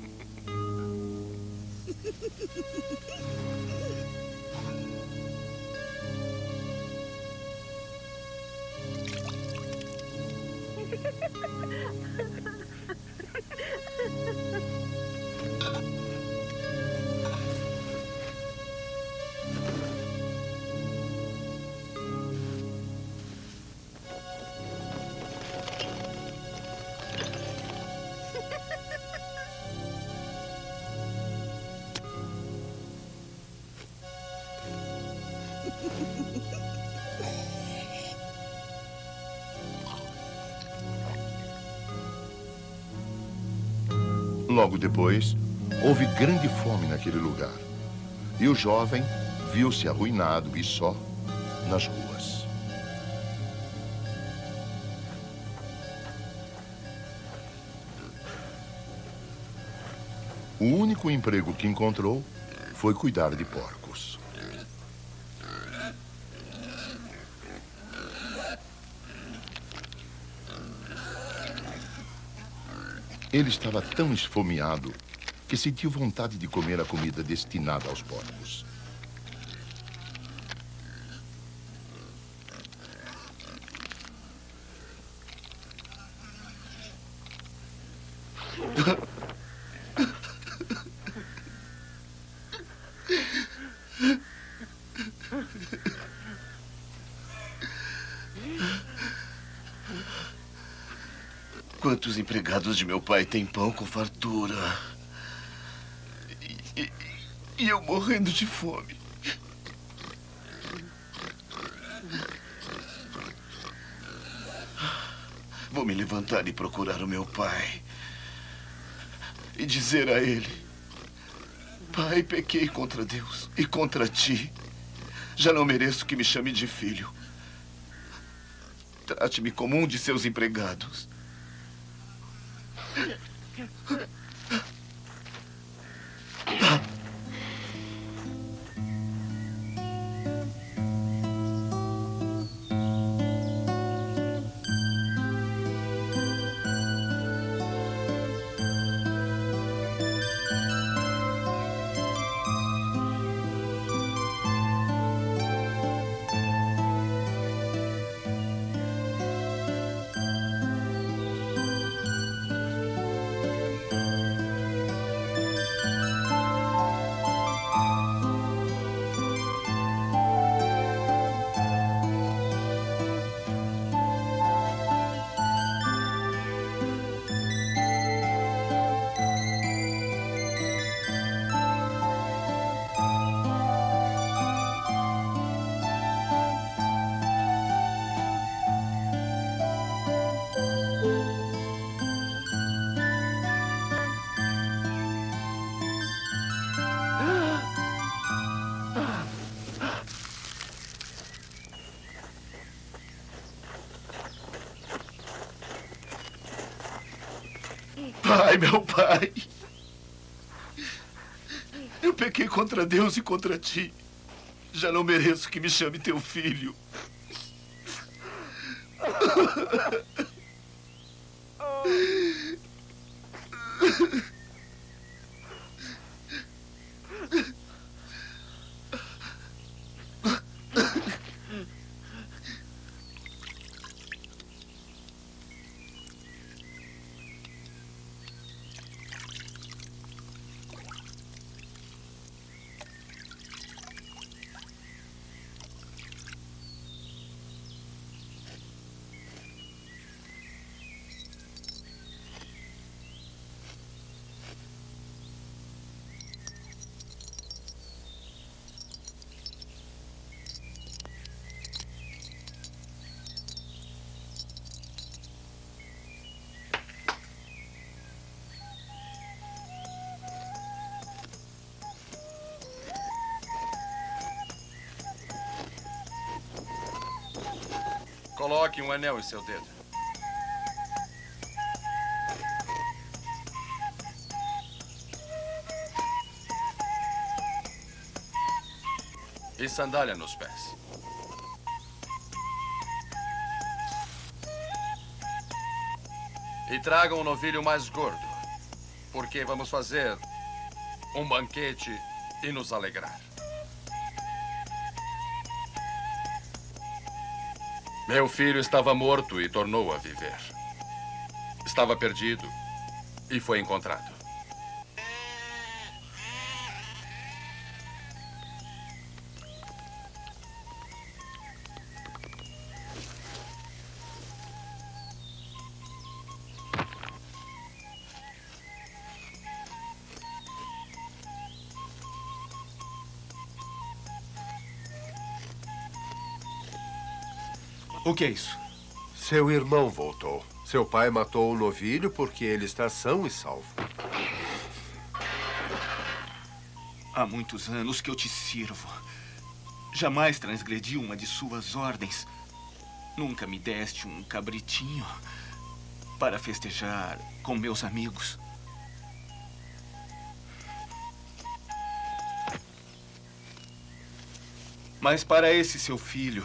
Logo depois, houve grande fome naquele lugar. E o jovem viu-se arruinado e só nas ruas. O único emprego que encontrou foi cuidar de porcos. Ele estava tão esfomeado que sentiu vontade de comer a comida destinada aos porcos. Quantos empregados de meu pai têm pão com fartura? E eu morrendo de fome. Vou me levantar e procurar o meu pai. E dizer a ele: Pai, pequei contra Deus e contra ti. Já não mereço que me chame de filho. Trate-me como um de seus empregados. Pai, meu pai. Eu pequei contra Deus e contra ti. Já não mereço que me chame teu filho. Coloque um anel em seu dedo. E sandália nos pés. E tragam um novilho mais gordo, porque vamos fazer um banquete e nos alegrar. Meu filho estava morto e tornou a viver. Estava perdido e foi encontrado. O que é isso? Seu irmão voltou. Seu pai matou o novilho porque ele está são e salvo. Há muitos anos que eu te sirvo. Jamais transgredi uma de suas ordens. Nunca me deste um cabritinho para festejar com meus amigos. Mas para esse seu filho,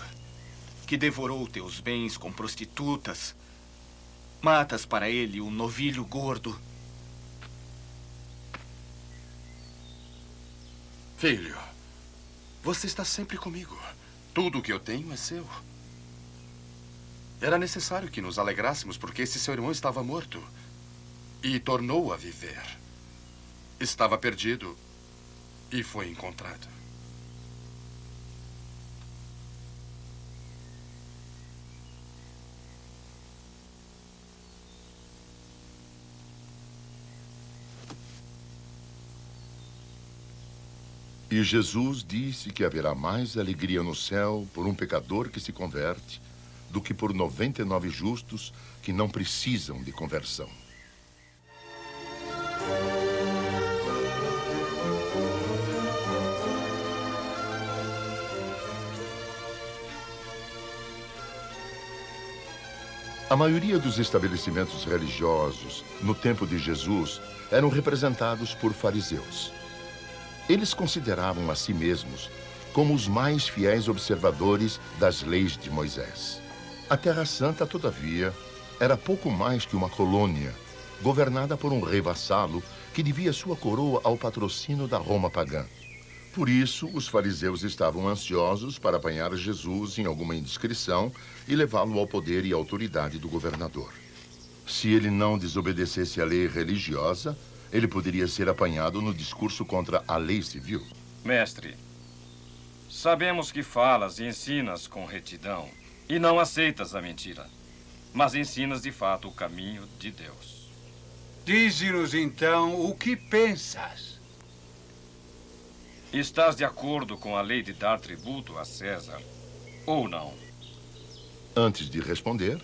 que devorou teus bens com prostitutas, matas para ele o novilho gordo. Filho, você está sempre comigo. Tudo o que eu tenho é seu. Era necessário que nos alegrássemos porque esse seu irmão estava morto e tornou a viver. Estava perdido e foi encontrado. E Jesus disse que haverá mais alegria no céu por um pecador que se converte do que por 99 justos que não precisam de conversão. A maioria dos estabelecimentos religiosos, no tempo de Jesus, eram representados por fariseus. Eles consideravam a si mesmos como os mais fiéis observadores das leis de Moisés. A Terra Santa, todavia, era pouco mais que uma colônia, governada por um rei vassalo que devia sua coroa ao patrocínio da Roma pagã. Por isso, os fariseus estavam ansiosos para apanhar Jesus em alguma indiscrição e levá-lo ao poder e autoridade do governador. Se ele não desobedecesse à lei religiosa, ele poderia ser apanhado no discurso contra a lei civil. Mestre, sabemos que falas e ensinas com retidão e não aceitas a mentira, mas ensinas de fato o caminho de Deus. Dize-nos então o que pensas. Estás de acordo com a lei de dar tributo a César, ou não? Antes de responder,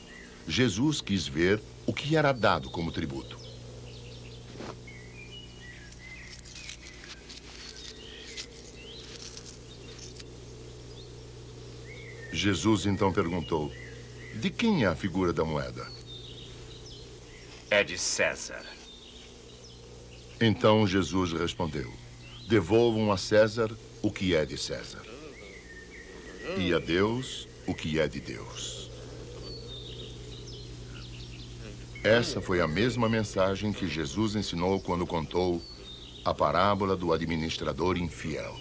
Jesus quis ver o que era dado como tributo. Jesus então perguntou: de quem é a figura da moeda? É de César. Então Jesus respondeu: devolvam a César o que é de César, e a Deus o que é de Deus. Essa foi a mesma mensagem que Jesus ensinou quando contou a parábola do administrador infiel.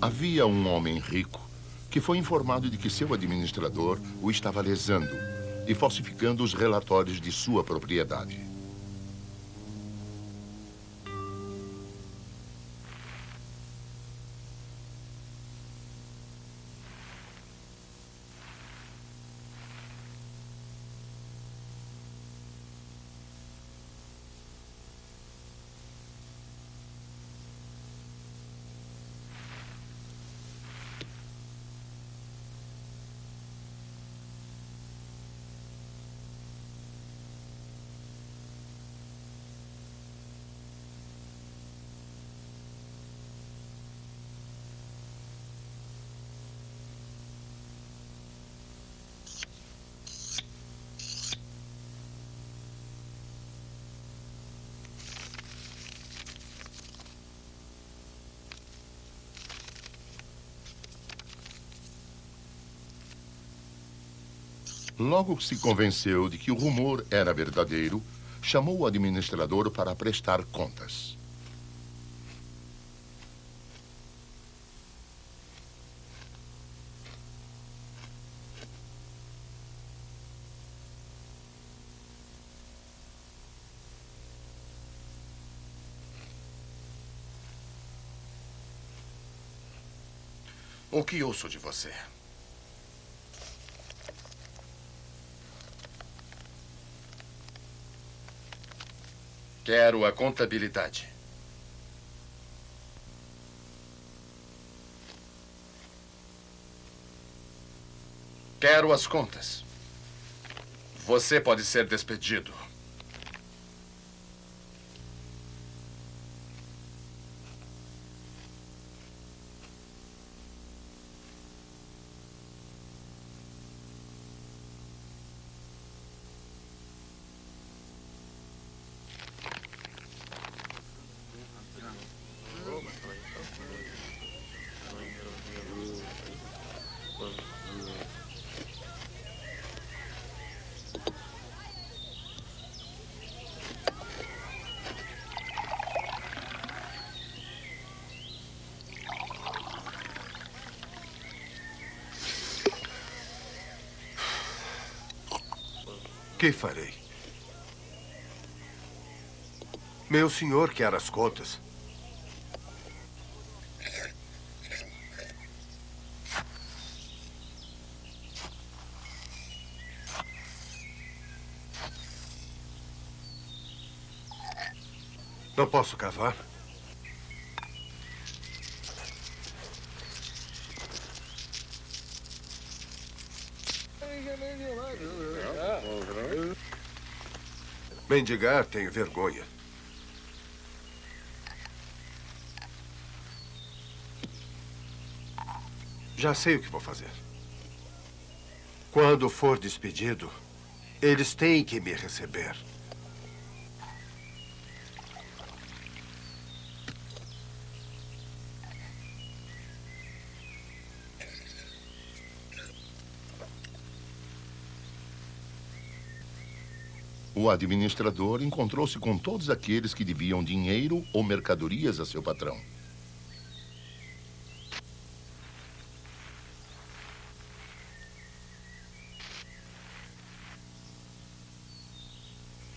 Havia um homem rico que foi informado de que seu administrador o estava lesando e falsificando os relatórios de sua propriedade. Logo que se convenceu de que o rumor era verdadeiro, chamou o administrador para prestar contas. O que ouço de você? Quero a contabilidade. Quero as contas. Você pode ser despedido. Que farei? Meu senhor quer as contas. Não posso cavar? Mendigar, tenho vergonha. Já sei o que vou fazer. Quando for despedido, eles têm que me receber. O administrador encontrou-se com todos aqueles que deviam dinheiro ou mercadorias a seu patrão.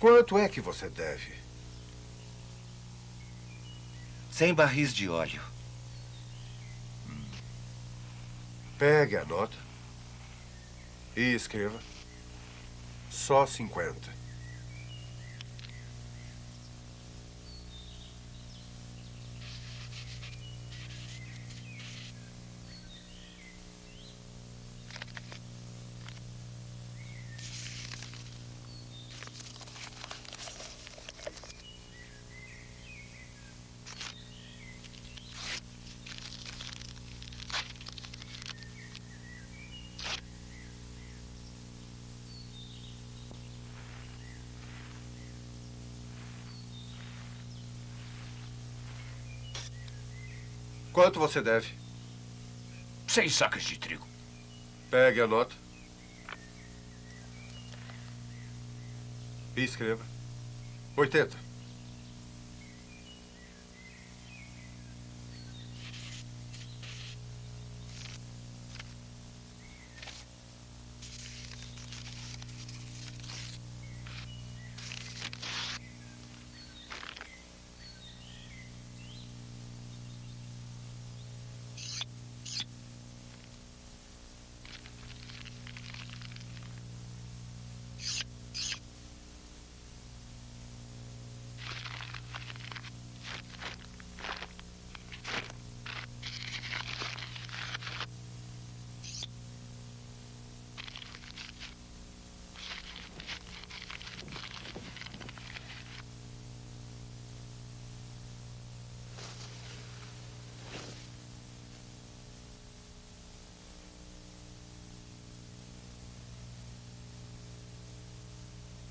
Quanto é que você deve? 100 barris de óleo. Pegue a nota e escreva. Só 50. Quanto você deve? 100 sacas de trigo. Pegue a nota. E escreva. 80.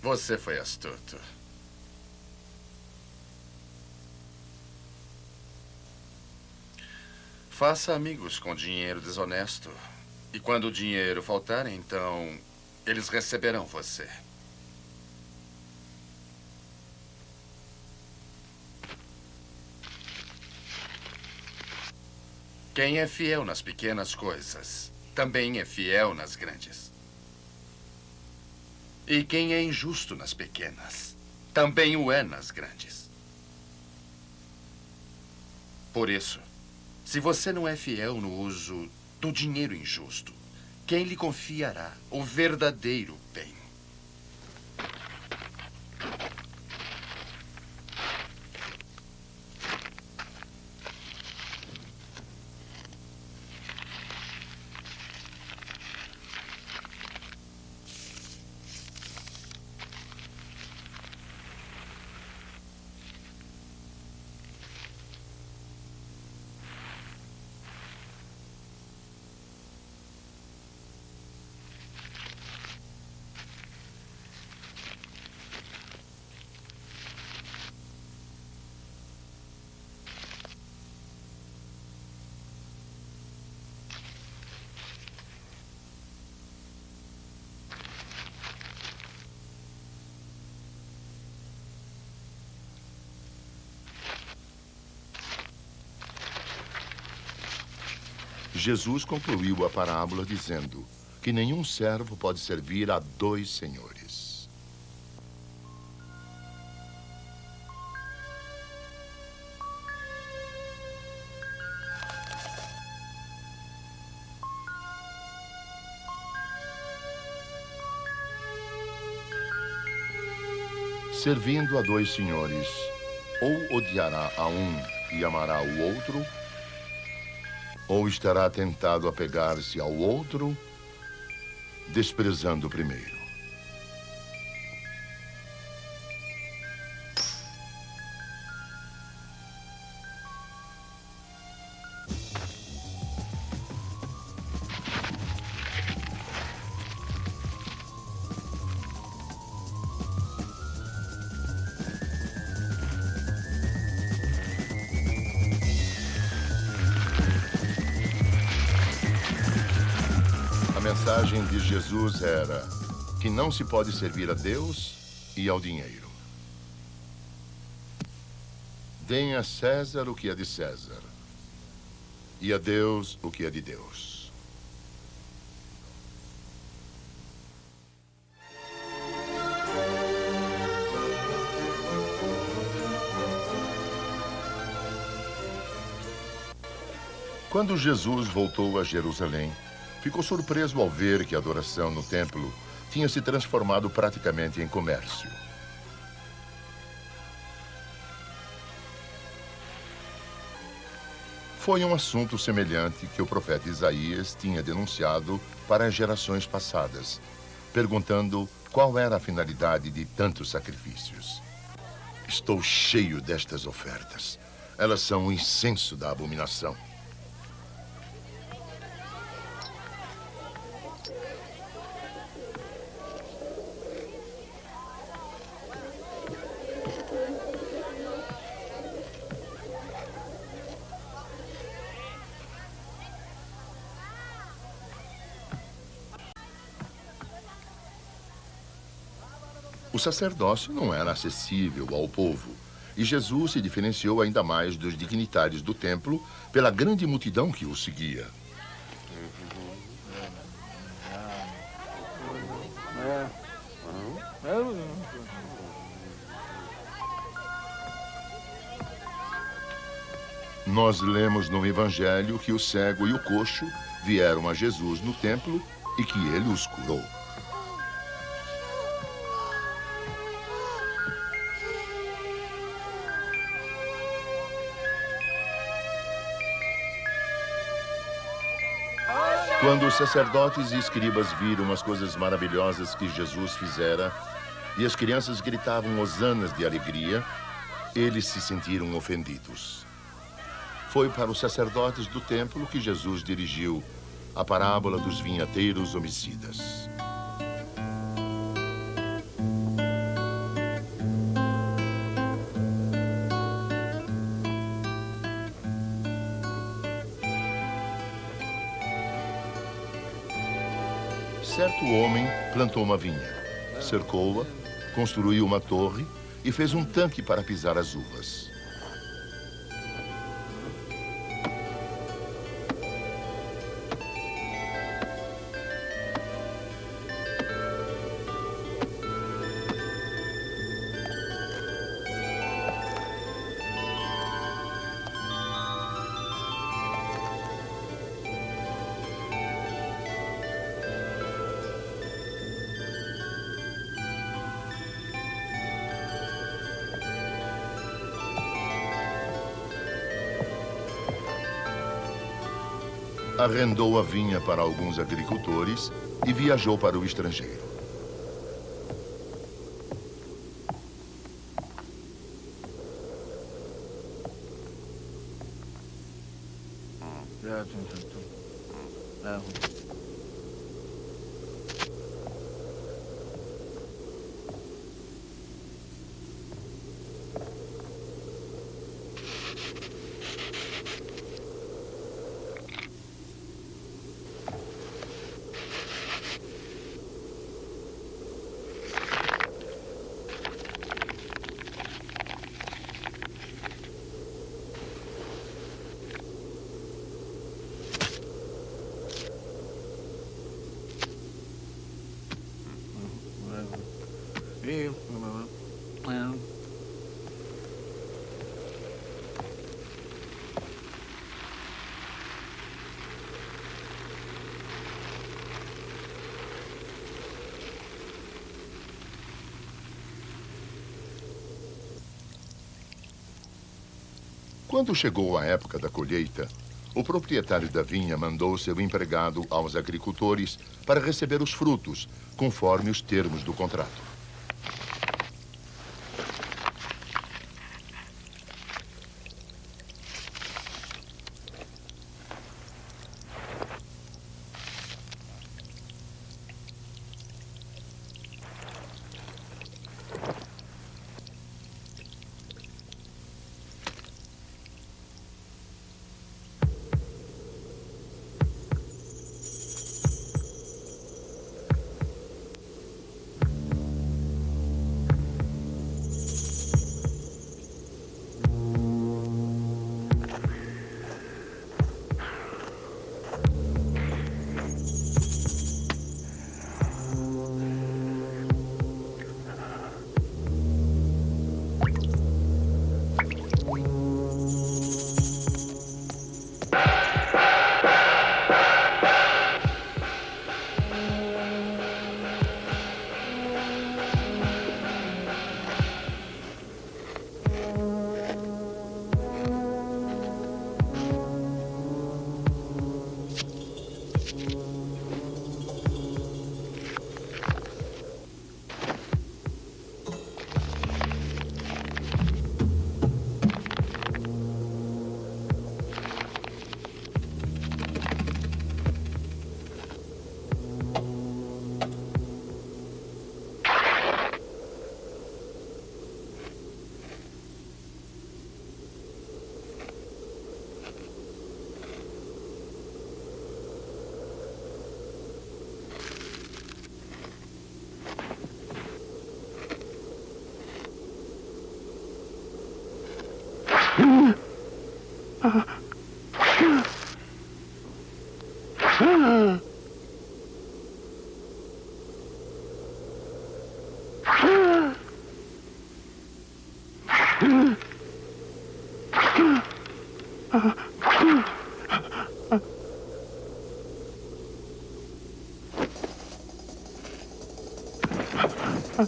Você foi astuto. Faça amigos com dinheiro desonesto. E quando o dinheiro faltar, então, eles receberão você. Quem é fiel nas pequenas coisas, também é fiel nas grandes. E quem é injusto nas pequenas, também o é nas grandes. Por isso, se você não é fiel no uso do dinheiro injusto, quem lhe confiará o verdadeiro bem? Jesus concluiu a parábola dizendo que nenhum servo pode servir a 2 senhores. Servindo a 2 senhores, ou odiará a um e amará o outro, ou estará tentado a pegar-se ao outro, desprezando o primeiro. A mensagem de Jesus era que não se pode servir a Deus e ao dinheiro. Deem a César o que é de César e a Deus o que é de Deus. Quando Jesus voltou a Jerusalém, ficou surpreso ao ver que a adoração no templo tinha se transformado praticamente em comércio. Foi um assunto semelhante que o profeta Isaías tinha denunciado para as gerações passadas, perguntando qual era a finalidade de tantos sacrifícios. Estou cheio destas ofertas. Elas são o incenso da abominação. O sacerdócio não era acessível ao povo, e Jesus se diferenciou ainda mais dos dignitários do templo pela grande multidão que o seguia. Nós lemos no Evangelho que o cego e o coxo vieram a Jesus no templo e que ele os curou. Quando os sacerdotes e escribas viram as coisas maravilhosas que Jesus fizera e as crianças gritavam hosanas de alegria, eles se sentiram ofendidos. Foi para os sacerdotes do templo que Jesus dirigiu a parábola dos vinhateiros homicidas. Certo homem plantou uma vinha, cercou-a, construiu uma torre e fez um tanque para pisar as uvas. Arrendou a vinha para alguns agricultores e viajou para o estrangeiro. Quando chegou a época da colheita, o proprietário da vinha mandou seu empregado aos agricultores para receber os frutos, conforme os termos do contrato.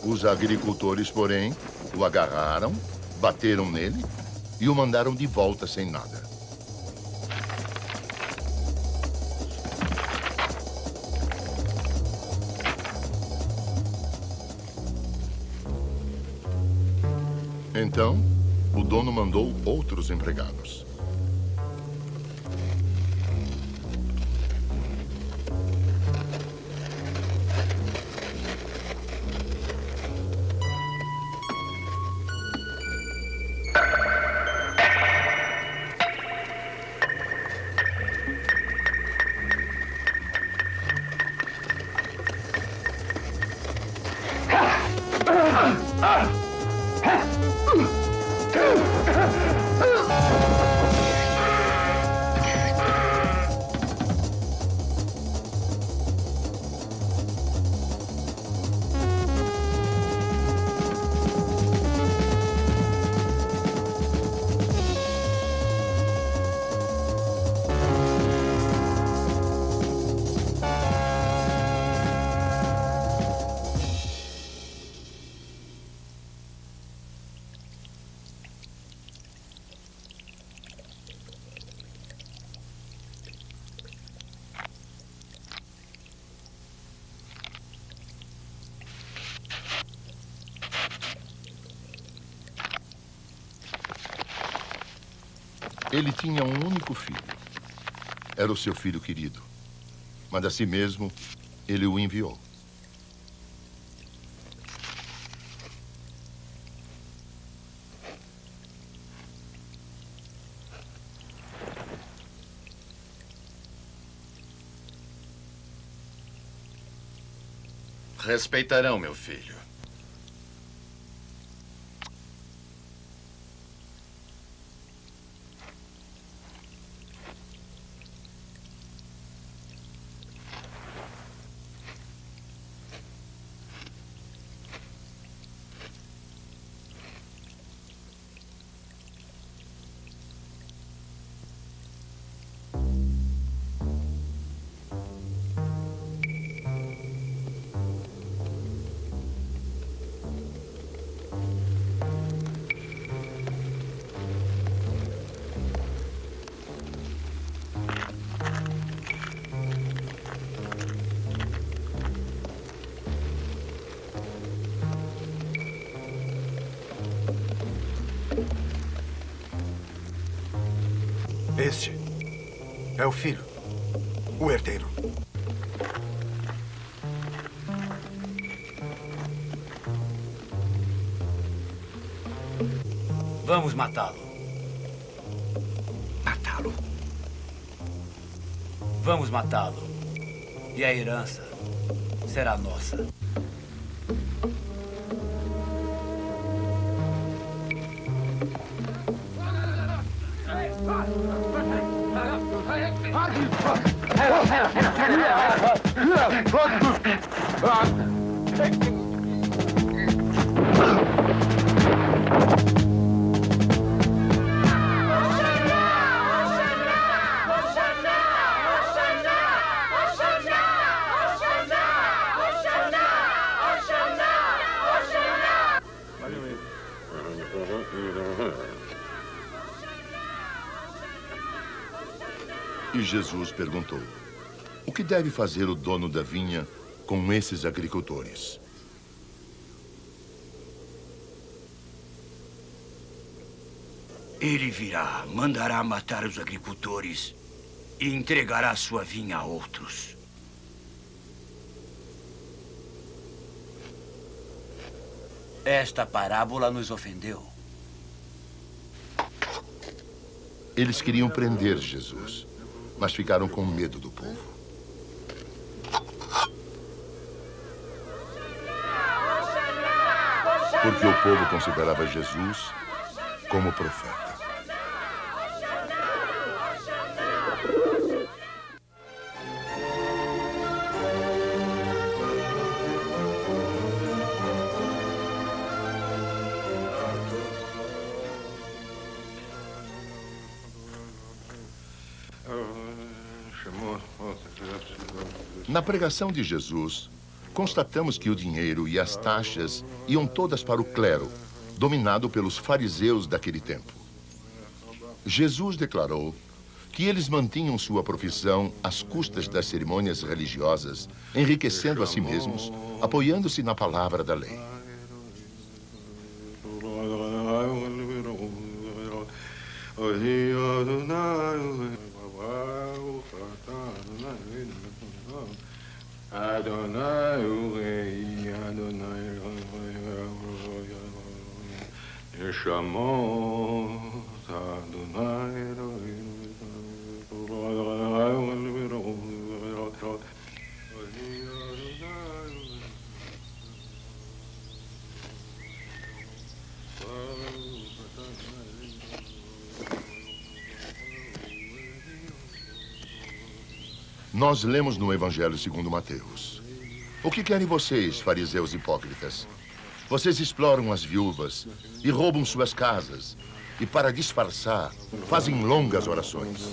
Os agricultores, porém, o agarraram, bateram nele e o mandaram de volta sem nada. Então, o dono mandou outros empregados. Ele tinha um único filho. Era o seu filho querido. Mas a si mesmo, ele o enviou. Respeitarão, meu filho. Este é o filho, o herdeiro. Vamos matá-lo. Matá-lo? Vamos matá-lo. E a herança será nossa. E Jesus perguntou: o que deve fazer o dono da vinha com esses agricultores? Ele virá, mandará matar os agricultores e entregará sua vinha a outros. Esta parábola nos ofendeu. Eles queriam prender Jesus, mas ficaram com medo do povo. Porque o povo considerava Jesus como profeta. Na pregação de Jesus, constatamos que o dinheiro e as taxas iam todas para o clero, dominado pelos fariseus daquele tempo. Jesus declarou que eles mantinham sua profissão às custas das cerimônias religiosas, enriquecendo a si mesmos, apoiando-se na palavra da lei. Nós lemos no Evangelho segundo Mateus: o que querem vocês, fariseus hipócritas? Vocês exploram as viúvas e roubam suas casas, e para disfarçar, fazem longas orações.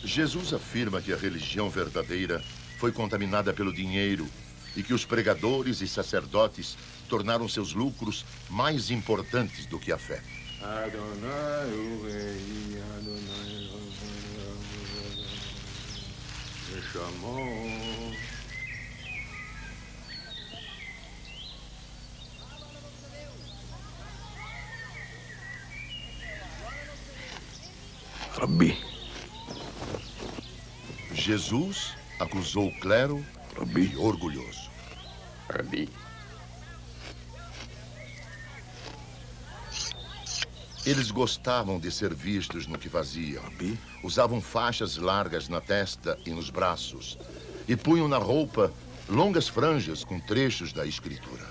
Jesus afirma que a religião verdadeira foi contaminada pelo dinheiro e que os pregadores e sacerdotes tornaram seus lucros mais importantes do que a fé. Rabi. Jesus acusou o clero de orgulhoso. Eles gostavam de ser vistos no que faziam. Usavam faixas largas na testa e nos braços. E punham na roupa longas franjas com trechos da Escritura.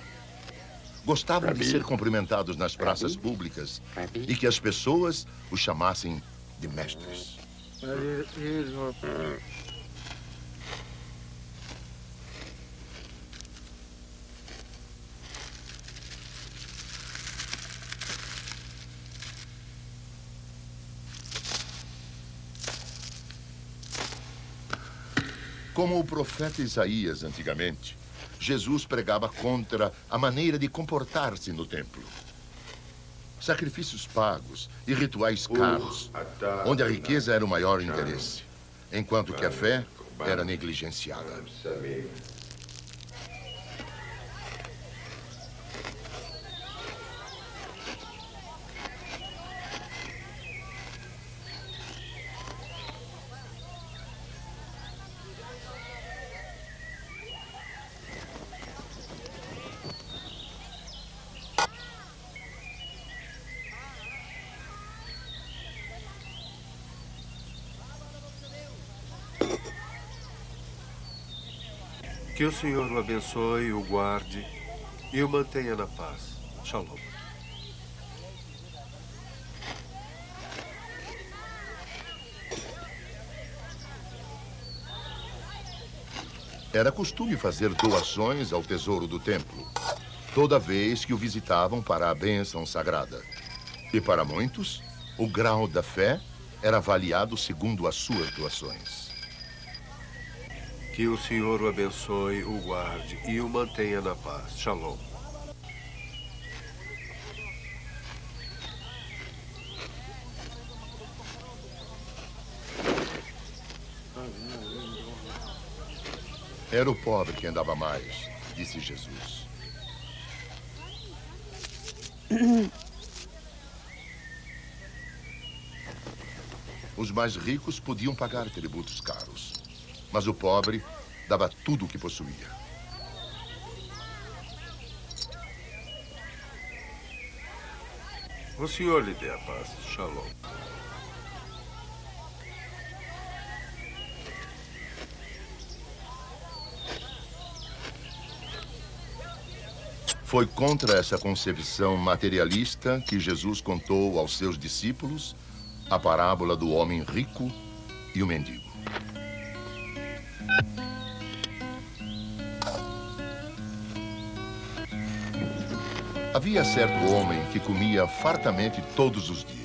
Gostavam de ser cumprimentados nas praças públicas e que as pessoas os chamassem de mestres. Como o profeta Isaías antigamente, Jesus pregava contra a maneira de comportar-se no templo. Sacrifícios pagos e rituais caros, onde a riqueza era o maior interesse, enquanto que a fé era negligenciada. Que o Senhor o abençoe, o guarde e o mantenha na paz. Shalom. Era costume fazer doações ao tesouro do templo, toda vez que o visitavam para a bênção sagrada. E para muitos, o grau da fé era avaliado segundo as suas doações. Que o Senhor o abençoe, o guarde e o mantenha na paz. Shalom. Era o pobre que andava mais, disse Jesus. Os mais ricos podiam pagar tributos caros, mas o pobre dava tudo o que possuía. O Senhor lhe dê a paz. Shalom. Foi contra essa concepção materialista que Jesus contou aos seus discípulos a parábola do homem rico e o mendigo. Havia certo homem que comia fartamente todos os dias.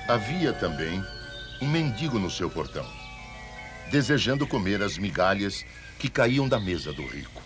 Havia também um mendigo no seu portão, desejando comer as migalhas que caíam da mesa do rico.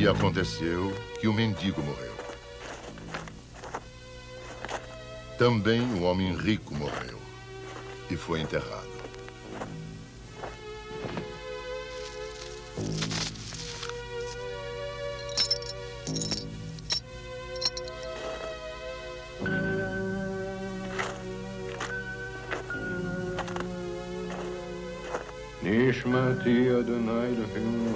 E aconteceu que o mendigo morreu. Também um homem rico morreu e foi enterrado. Nishmati Adonai Elohim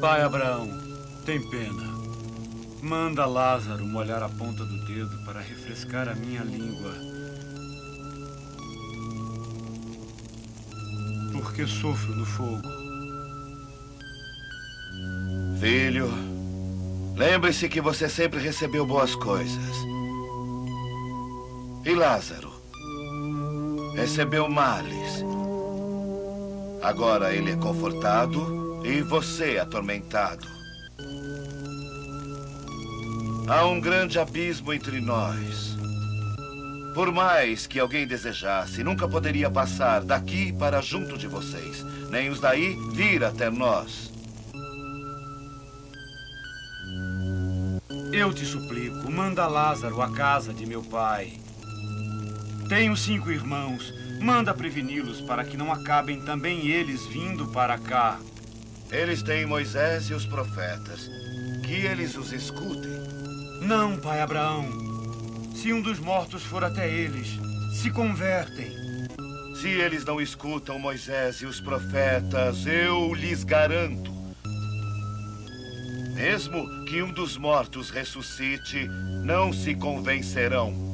Pai Abraão, tem pena. Manda Lázaro molhar a ponta do dedo para refrescar a minha língua. Porque sofro no fogo. Filho, lembre-se que você sempre recebeu boas coisas. E Lázaro recebeu males. Agora ele é confortado e você atormentado. Há um grande abismo entre nós. Por mais que alguém desejasse, nunca poderia passar daqui para junto de vocês, nem os daí vir até nós. Eu te suplico, manda Lázaro à casa de meu pai. Tenho 5 irmãos. Manda preveni-los para que não acabem também eles vindo para cá. Eles têm Moisés e os profetas. Que eles os escutem. Não, pai Abraão. Se um dos mortos for até eles, se convertem. Se eles não escutam Moisés e os profetas, eu lhes garanto. Mesmo que um dos mortos ressuscite, não se convencerão.